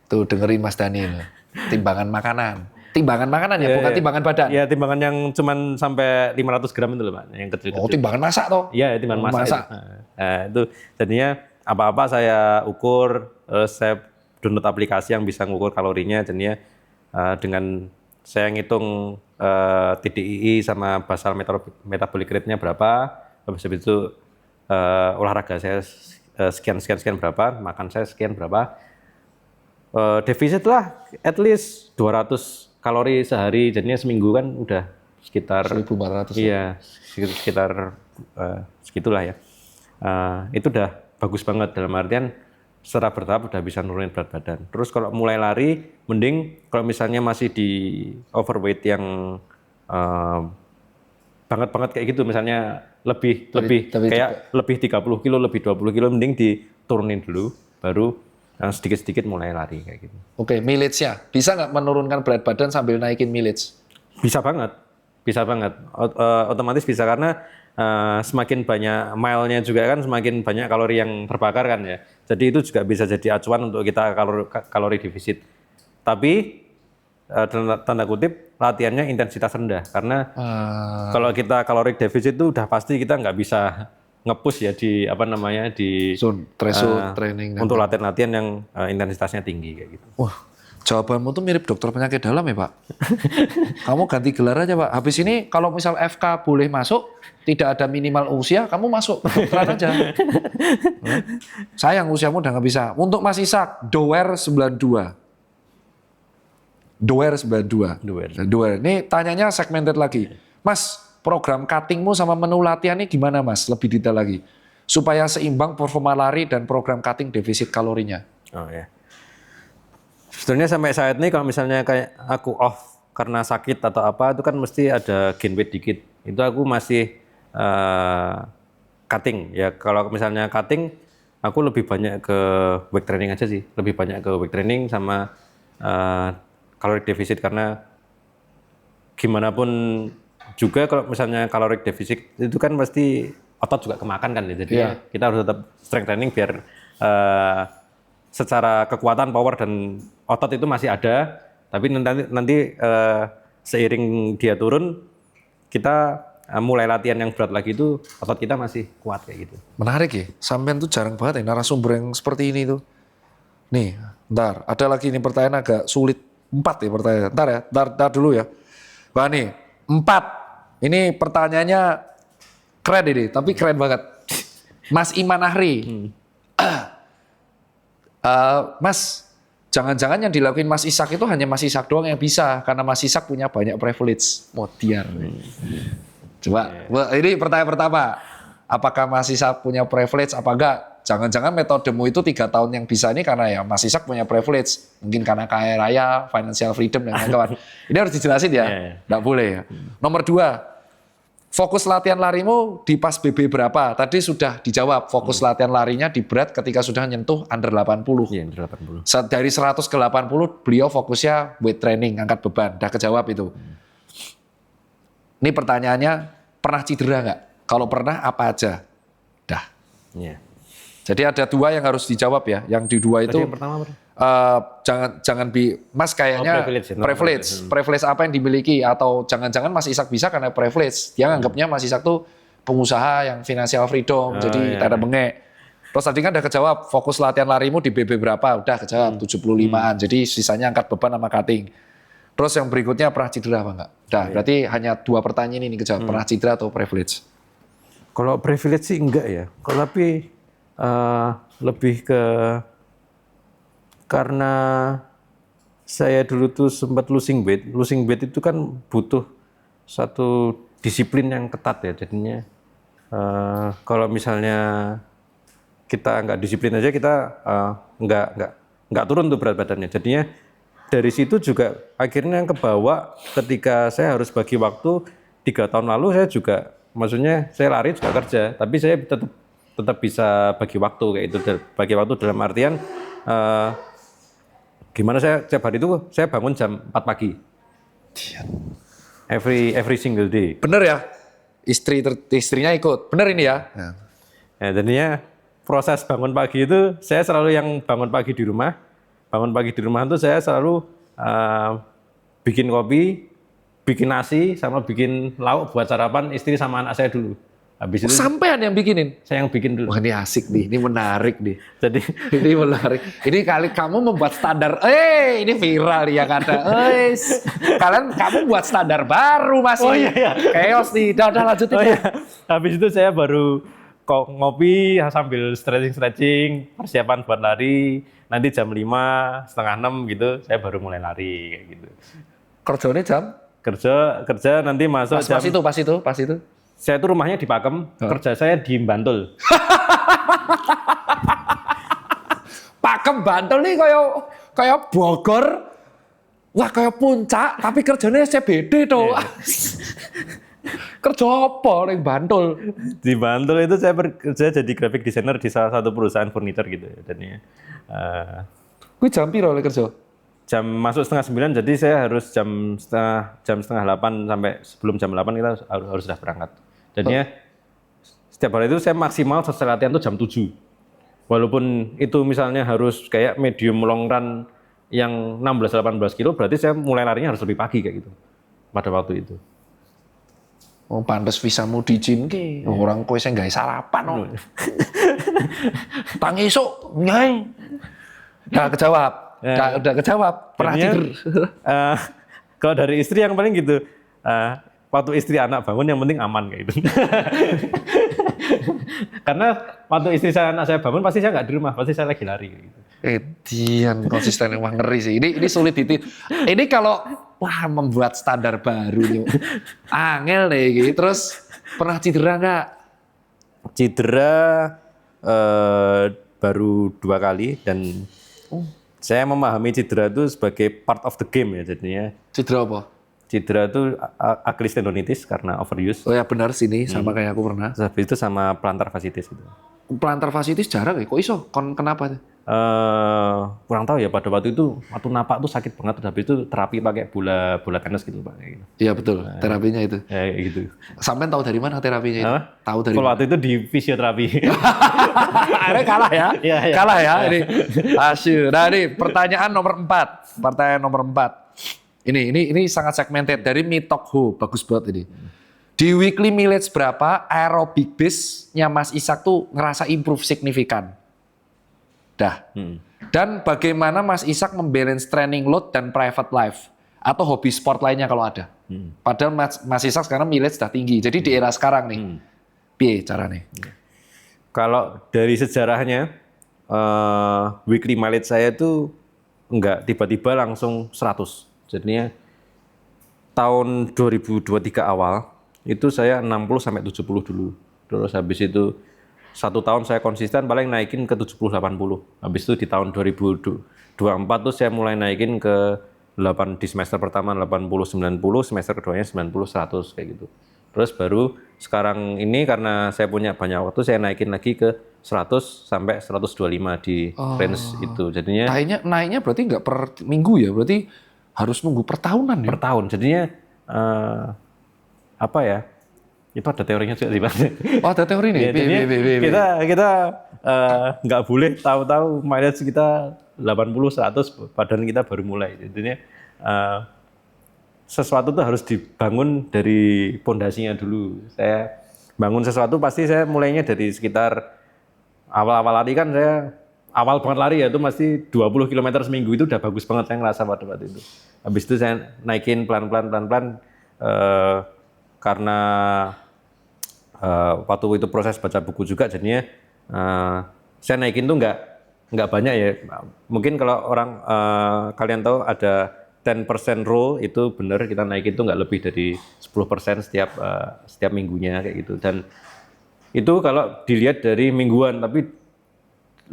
Tuh dengerin Mas Daniel, timbangan makanan. Timbangan makanan ya, bukan timbangan badan. Iya, timbangan yang cuman sampai 500 gram itu loh, Pak, yang kecil-kecil. Oh, timbangan masak toh? Iya, timbangan masak. Itu jadinya apa-apa saya ukur, saya download aplikasi yang bisa ngukur kalorinya, jadinya dengan saya ngitung TDII sama basal metabolic rate-nya berapa, habis itu olahraga saya sekian berapa, makan saya sekian berapa, defisit lah at least 200 kalori sehari, jadinya seminggu kan udah sekitar 1.400. Iya, sekitar segitulah ya. Itu udah bagus banget dalam artian secara bertahap udah bisa nurunin berat badan. Terus kalau mulai lari, mending kalau misalnya masih di overweight yang banget kayak gitu, misalnya lebih kayak lebih 30 kilo, lebih 20 kilo, mending diturunin dulu, baru sedikit-sedikit mulai lari kayak gitu. Oke, mileage-nya. Bisa nggak menurunkan berat badan sambil naikin mileage? Bisa banget. Otomatis bisa karena semakin banyak mile-nya juga kan semakin banyak kalori yang terbakar kan ya. Jadi itu juga bisa jadi acuan untuk kita kalori defisit. Tapi tanda kutip latihannya intensitas rendah karena kalau kita kalori defisit itu udah pasti kita nggak bisa nge-push ya di threshold training untuk latihan-latihan yang intensitasnya tinggi kayak gitu. Wah, jawabanmu tuh mirip dokter penyakit dalam ya Pak. Kamu ganti gelar aja Pak. Habis ini kalau misal FK boleh masuk, tidak ada minimal usia, kamu masuk kedokteran aja. Sayang usiamu udah nggak bisa. Untuk Mas Ishak, Doer 92. Doer. Ini tanyanya segmented lagi. Mas, program cuttingmu sama menu latihannya gimana Mas? Lebih detail lagi. Supaya seimbang performa lari dan program cutting defisit kalorinya. Oh ya. Sebetulnya sampai saat ini kalau misalnya kayak aku off karena sakit atau apa, itu kan mesti ada gain weight dikit. Itu aku masih cutting. Ya kalau misalnya cutting, aku lebih banyak ke weight training aja sih. Lebih banyak ke weight training sama caloric deficit, karena gimana pun juga kalau misalnya caloric deficit itu kan pasti otot juga kemakan kan ya. Jadi kita harus tetap strength training biar secara kekuatan, power dan otot itu masih ada, tapi nanti seiring dia turun, kita mulai latihan yang berat lagi itu otot kita masih kuat kayak gitu. Menarik ya, sampean tuh jarang banget ya narasumber yang seperti ini tuh. Nih, ntar ada lagi nih pertanyaan agak sulit. 4 ya pertanyaan. Ntar ya, ntar dulu ya. Wah nih, 4. Ini pertanyaannya keren ini, tapi keren banget. Mas Iman Ahri. Mas, jangan-jangan yang dilakuin Mas Ishak itu hanya Mas Ishak doang yang bisa, karena Mas Ishak punya banyak privilege. Modiar. Coba, ini pertanyaan pertama. Apakah Mas Ishak punya privilege apa enggak? Jangan-jangan metodemu itu 3 tahun yang bisa ini karena ya Mas Ishak punya privilege. Mungkin karena kaya raya, financial freedom, dan kawan-kawan. Ini harus dijelasin ya, enggak boleh ya. Nomor 2, fokus latihan larimu di pas BB berapa? Tadi sudah dijawab, fokus latihan larinya di berat ketika sudah nyentuh under 80. Iya, under 80. Dari 100 ke 80, beliau fokusnya weight training, angkat beban. Udah kejawab itu. Ini pertanyaannya, pernah cedera nggak? Kalau pernah, apa aja? Dah. Iya. Jadi ada 2 yang harus dijawab ya. Yang di 2 itu, yang pertama, jangan Mas kayaknya privilege apa yang dimiliki, atau jangan-jangan Mas Ishak bisa karena privilege. Dia nganggapnya Mas Ishak tuh pengusaha yang financial freedom, jadi tak ada bengek. Terus tadi kan udah kejawab, fokus latihan larimu di BB berapa? Udah kejawab, 75-an. Jadi sisanya angkat beban sama cutting. Terus yang berikutnya, pernah cedera apa enggak? Udah, berarti hanya 2 pertanyaan ini kejawab, pernah cedera atau privilege? Kalau privilege sih enggak ya. Kalau tapi lebih ke karena saya dulu tuh sempat losing weight. Losing weight itu kan butuh satu disiplin yang ketat ya. Jadinya kalau misalnya kita nggak disiplin aja, kita nggak turun tuh berat badannya. Jadinya dari situ juga akhirnya kebawa ketika saya harus bagi waktu. 3 tahun lalu saya juga, maksudnya saya lari juga kerja, tapi saya tetap bisa bagi waktu kayak itu. Bagi waktu dalam artian gimana, saya setiap hari itu saya bangun jam 4 pagi. Every single day. Bener ya? Istrinya ikut. Bener ini ya? Ya, jadinya proses bangun pagi itu saya selalu yang bangun pagi di rumah. Bangun pagi di rumah itu saya selalu bikin kopi, bikin nasi, sama bikin lauk buat sarapan istri sama anak saya dulu. Habis itu sampean yang bikinin? Saya yang bikin dulu. Wah, ini asik nih, ini menarik nih. Jadi ini menarik. Ini kali kamu membuat standar, ini viral ya kata. Kamu buat standar baru Mas. Oh iya. Chaos nih. Udah lanjutin. Oh iya. Habis itu saya baru ngopi sambil stretching, persiapan buat lari. Nanti jam 5, setengah 6 gitu, saya baru mulai lari kayak gitu. Kerjanya jam? Kerja nanti masuk jam. Pas itu. Saya tuh rumahnya di Pakem, kerja saya di Bantul. Pakem Bantul nih kayak Bogor. Wah, kayak puncak, tapi kerjanya CBD tuh. Kerja apa ning Bantul? Di Bantul itu saya bekerja jadi graphic designer di salah satu perusahaan furniture gitu ya. Dan Kuwi jam piro kerja? Jam masuk setengah 9, jadi saya harus jam setengah 8 sampai sebelum jam 8 kita harus sudah berangkat. Jadinya setiap hari itu saya maksimal selesai latihan tuh jam 7. Walaupun itu misalnya harus kayak medium long run yang 16-18 kilo, berarti saya mulai larinya harus lebih pagi kayak gitu pada waktu itu. Oh, pantes visamu diizin ki. Orang kowe sing gawe sarapan. Tang esuk, nyai. Udah kejawab. Udah kejawab. Pernah tidur. Kalau dari istri yang paling gitu, waktu istri anak bangun yang penting aman kayak gitu. Karena waktu istri anak saya bangun pasti saya nggak di rumah, pasti saya lagi lari. Gitu. Dian konsisten yang ngeri sih. Ini sulit itu. Ini kalau wah membuat standar baru nih. Angel deh gitu. Terus pernah cedera nggak? Cedera baru 2 kali dan saya memahami cedera itu sebagai part of the game ya jadinya. Cedera apa? Cedera itu Achilles tendonitis karena overuse. Oh ya benar sini sama kayak aku pernah. Habis itu sama plantar fasciitis itu. Plantar fasciitis jarang ya? Kok iso? Kenapa? Kurang tahu ya pada waktu itu waktu napak tuh sakit banget habis itu terapi pakai bola tenis gitu Pak kayak gitu. Iya betul, terapinya itu. Ya kayak gitu. Sampai tahu dari mana terapinya itu? Apa? Tahu dari Kalau mana? waktu itu di fisioterapi. Akhirnya kalah ya? Iya, iya. Kalah ya ini. Asyik. Nah ini pertanyaan nomor 4. Pertanyaan nomor 4. Ini sangat segmented dari Mitok Ho. Bagus banget ini. Di weekly mileage berapa aerobic base-nya Mas Ishak tuh ngerasa improve signifikan? Dah. Dan bagaimana Mas Ishak membalance training load dan private life? Atau hobi sport lainnya kalau ada? Padahal Mas Ishak sekarang mileage sudah tinggi. Jadi di era sekarang nih, piye caranya? Kalau dari sejarahnya weekly mileage saya itu enggak tiba-tiba langsung 100. Jadinya tahun 2023 awal itu saya 60 sampai 70 dulu. Terus habis itu 1 tahun saya konsisten paling naikin ke 70-80. Habis itu di tahun 2024 tuh saya mulai naikin ke 8 di semester pertama 80-90, semester keduanya 90-100 kayak gitu. Terus baru sekarang ini karena saya punya banyak waktu saya naikin lagi ke 100 sampai 125 di range itu. Jadinya Naiknya berarti nggak per minggu ya? Berarti harus nunggu per tahunan ya? per tahun. Jadinya apa ya? Itu ada teorinya juga sih Pak. Oh ada teori nih? Ya, jadinya kita nggak boleh tahu-tahu mileage kita 80-100 padahal kita baru mulai. Jadinya sesuatu tuh harus dibangun dari pondasinya dulu. Saya bangun sesuatu pasti saya mulainya dari sekitar awal-awal lari kan saya awal banget lari ya itu masih 20 km seminggu itu udah bagus banget saya ngerasa pada waktu itu. Habis itu saya naikin pelan-pelan karena waktu itu proses baca buku juga jadinya saya naikin tuh nggak banyak ya. Mungkin kalau orang kalian tahu ada 10% rule itu benar kita naikin tuh nggak lebih dari 10% setiap minggunya kayak gitu. Dan itu kalau dilihat dari mingguan tapi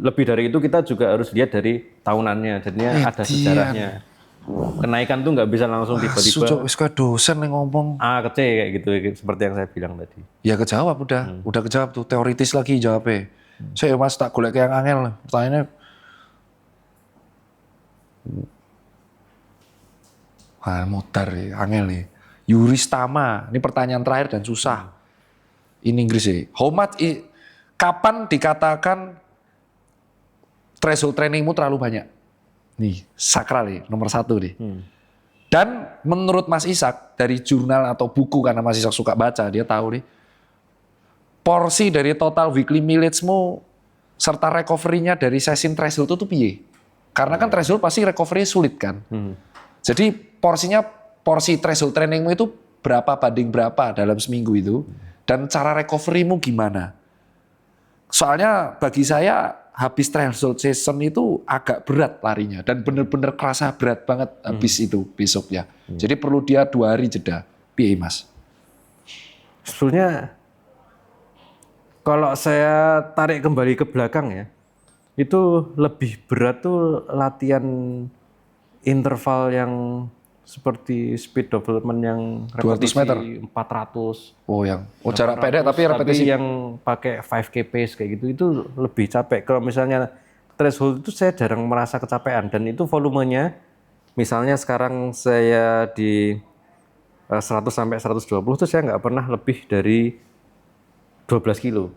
lebih dari itu kita juga harus lihat dari tahunannya. Jadinya ada sejarahnya. Kenaikan tuh nggak bisa langsung tiba-tiba. Wis kayak dosen yang ngomong. A ke C kayak gitu seperti yang saya bilang tadi. Ya kejawab udah kejawab tuh teoritis lagi jawabnya. Saya Mas tak golek yang angel. Pertanyaannya modar ya, angel ya. Yuristama, ini pertanyaan terakhir dan susah. Ini Inggris ya. Kapan dikatakan threshold trainingmu terlalu banyak? Nih, sakral nih, nomor 1 nih. Dan menurut Mas Ishak, dari jurnal atau buku, karena Mas Ishak suka baca, dia tahu nih, porsi dari total weekly mileage-mu, serta recovery-nya dari session threshold itu tuh piye? Karena kan threshold pasti recovery sulit kan? Jadi porsi threshold trainingmu itu berapa banding berapa dalam seminggu itu? Dan cara recovery-mu gimana? Soalnya bagi saya, habis threshold session itu agak berat larinya dan benar-benar kerasa berat banget habis itu besoknya. Jadi perlu dia 2 hari jeda. Piye Mas? Sebetulnya kalau saya tarik kembali ke belakang ya, itu lebih berat tuh latihan interval yang seperti speed development yang repetisi 200 meter? 400. Oh jarak pendek tapi repetisi. Tapi yang pakai 5K pace kayak gitu itu lebih capek. Kalau misalnya threshold itu saya jarang merasa kecapean dan itu volumenya misalnya sekarang saya di 100 sampai 120 tuh saya nggak pernah lebih dari 12 kilo.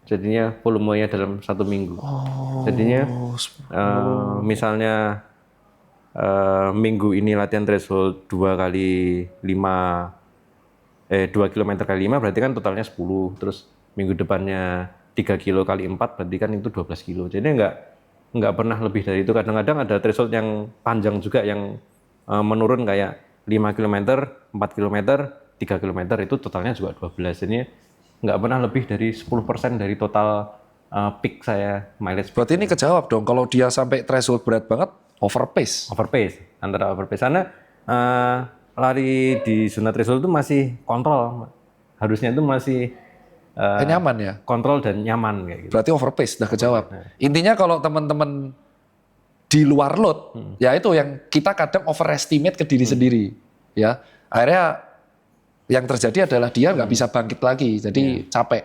Jadinya volumenya dalam 1 minggu. Jadinya misalnya minggu ini latihan threshold 2 km kali 5 berarti kan totalnya 10. Terus minggu depannya 3 kilo kali 4 berarti kan itu 12 kilo. Jadi nggak pernah lebih dari itu. Kadang-kadang ada threshold yang panjang juga yang menurun kayak 5 km, 4 km, 3 km itu totalnya juga 12. Jadi nggak pernah lebih dari 10% dari total peak saya mileage. Berarti ini kejawab dong kalau dia sampai threshold berat banget overpace. Antara overpace. Karena lari di zona threshold itu masih kontrol. Harusnya itu masih Nyaman ya. kontrol dan nyaman kayak gitu. Berarti overpace, udah kejawab. Intinya kalau teman-teman di luar load, ya itu yang kita kadang overestimate ke diri sendiri. Ya, akhirnya yang terjadi adalah dia nggak bisa bangkit lagi, jadi capek.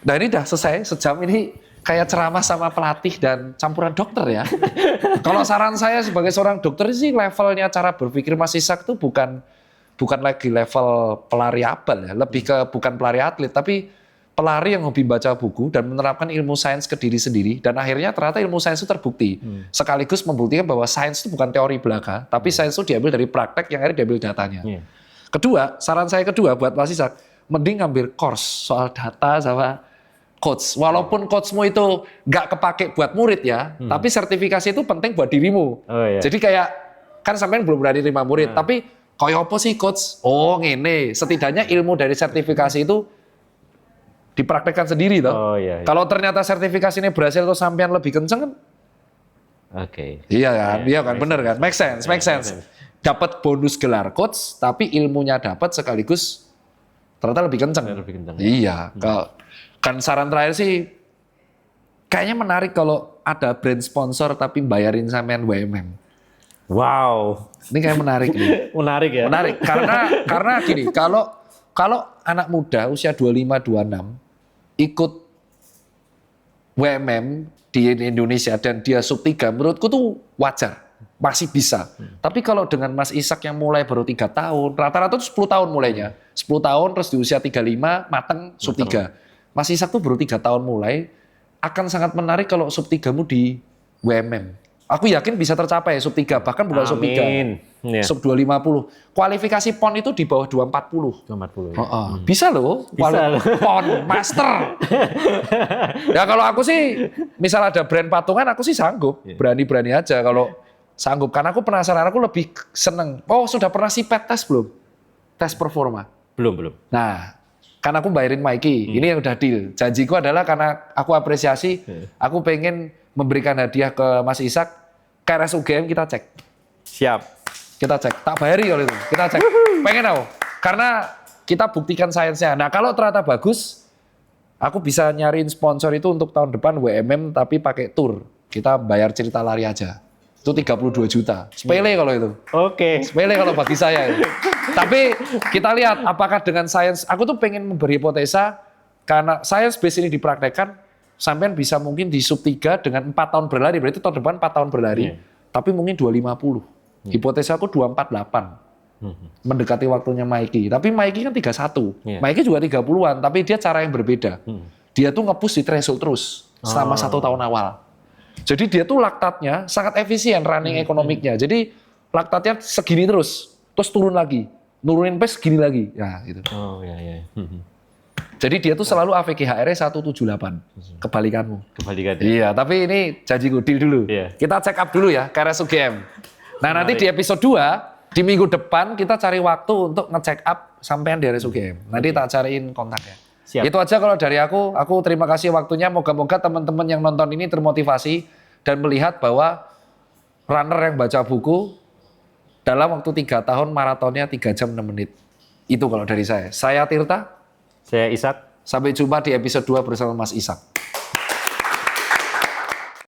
Nah ini udah selesai, sejam ini kayak ceramah sama pelatih dan campuran dokter ya. Kalau saran saya sebagai seorang dokter sih levelnya cara berpikir Mas Ishak tuh bukan lagi level pelari abal ya, lebih ke bukan pelari atlet, tapi pelari yang hobi baca buku dan menerapkan ilmu sains ke diri sendiri, dan akhirnya ternyata ilmu sains itu terbukti. Sekaligus membuktikan bahwa sains itu bukan teori belaka, tapi sains itu diambil dari praktek yang akhirnya diambil datanya. Kedua, saran saya kedua buat Mas Ishak, mending ngambil course soal data sama coach. Walaupun coachmu itu nggak kepake buat murid ya, tapi sertifikasi itu penting buat dirimu. Jadi kayak, kan sampean belum berani terima murid, tapi kayak apa sih coach? Oh ngene, setidaknya ilmu dari sertifikasi itu dipraktekkan sendiri toh. Kalau ternyata sertifikasi ini berhasil atau sampean lebih kenceng kan? Iya kan, iya kan, bener kan? Make sense. Dapat bonus gelar coach, tapi ilmunya dapat sekaligus ternyata lebih kenceng. Iya, kan saran terakhir sih, kayaknya menarik kalau ada brand sponsor tapi bayarin sampean WMM. Wow. Ini kayak menarik nih. Menarik ya? Menarik, karena gini, kalau anak muda usia 25-26 ikut WMM di Indonesia dan dia sub 3, menurutku tuh wajar, masih bisa. Tapi kalau dengan Mas Ishak yang mulai baru 3 tahun, rata-rata tuh 10 tahun mulainya. 10 tahun terus di usia 35, mateng sub 3. Mas Ishak tuh baru 3 tahun mulai, akan sangat menarik kalau sub 3-mu di WMM. Aku yakin bisa tercapai sub 3, bahkan bukan sub 3. Sub 250. Kualifikasi PON itu di bawah 240. 240. Bisa loh. Bisa loh. PON, master. Ya kalau aku sih, misal ada brand patungan, aku sih sanggup. Berani-berani aja kalau sanggup. Karena aku penasaran, aku lebih seneng. Oh sudah pernah pet tes belum? Tes performa? Belum. Nah, karena aku bayarin Mikey, ini yang udah deal. Janjiku adalah karena aku apresiasi, aku pengen memberikan hadiah ke Mas Ishak, KRS UGM kita cek. Siap. Kita cek, tak bayari kalau itu, kita cek. Pengen aku, karena kita buktikan sainsnya. Nah kalau ternyata bagus, aku bisa nyariin sponsor itu untuk tahun depan WMM tapi pakai tour. Kita bayar cerita lari aja. Itu 32 juta. Sepele kalau itu. Sepele kalau bagi saya. Tapi kita lihat apakah dengan sains, aku tuh pengen memberi hipotesa, karena sains base ini dipraktekkan, sampean bisa mungkin di sub 3 dengan 4 tahun berlari, berarti tahun depan 4 tahun berlari, tapi mungkin 250. Hipotesa aku 248. Mendekati waktunya Mikey. Tapi Mikey kan 31. Mikey juga 30-an, tapi dia cara yang berbeda. Dia tuh nge-push di threshold terus selama 1 tahun awal. Jadi dia tuh laktatnya sangat efisien running ekonomiknya. Jadi laktatnya segini terus turun lagi. Nurunin pace segini lagi. Ya gitu. Jadi dia tuh selalu AVG-HR-nya 178. Kebalikanmu. Iya, tapi ini janjiku, deal dulu. Kita check up dulu ya, KRS UGM. Nah nanti di episode 2, di minggu depan kita cari waktu untuk nge-check up sampean di KRS UGM. Nanti tak cariin kontaknya. Siap. Itu aja kalau dari aku terima kasih waktunya. Moga-moga teman-teman yang nonton ini termotivasi dan melihat bahwa runner yang baca buku dalam waktu 3 tahun maratonnya 3 jam 6 menit. Itu kalau dari saya. Saya Tirta. Saya Ishak. Sampai jumpa di episode 2 bersama Mas Ishak.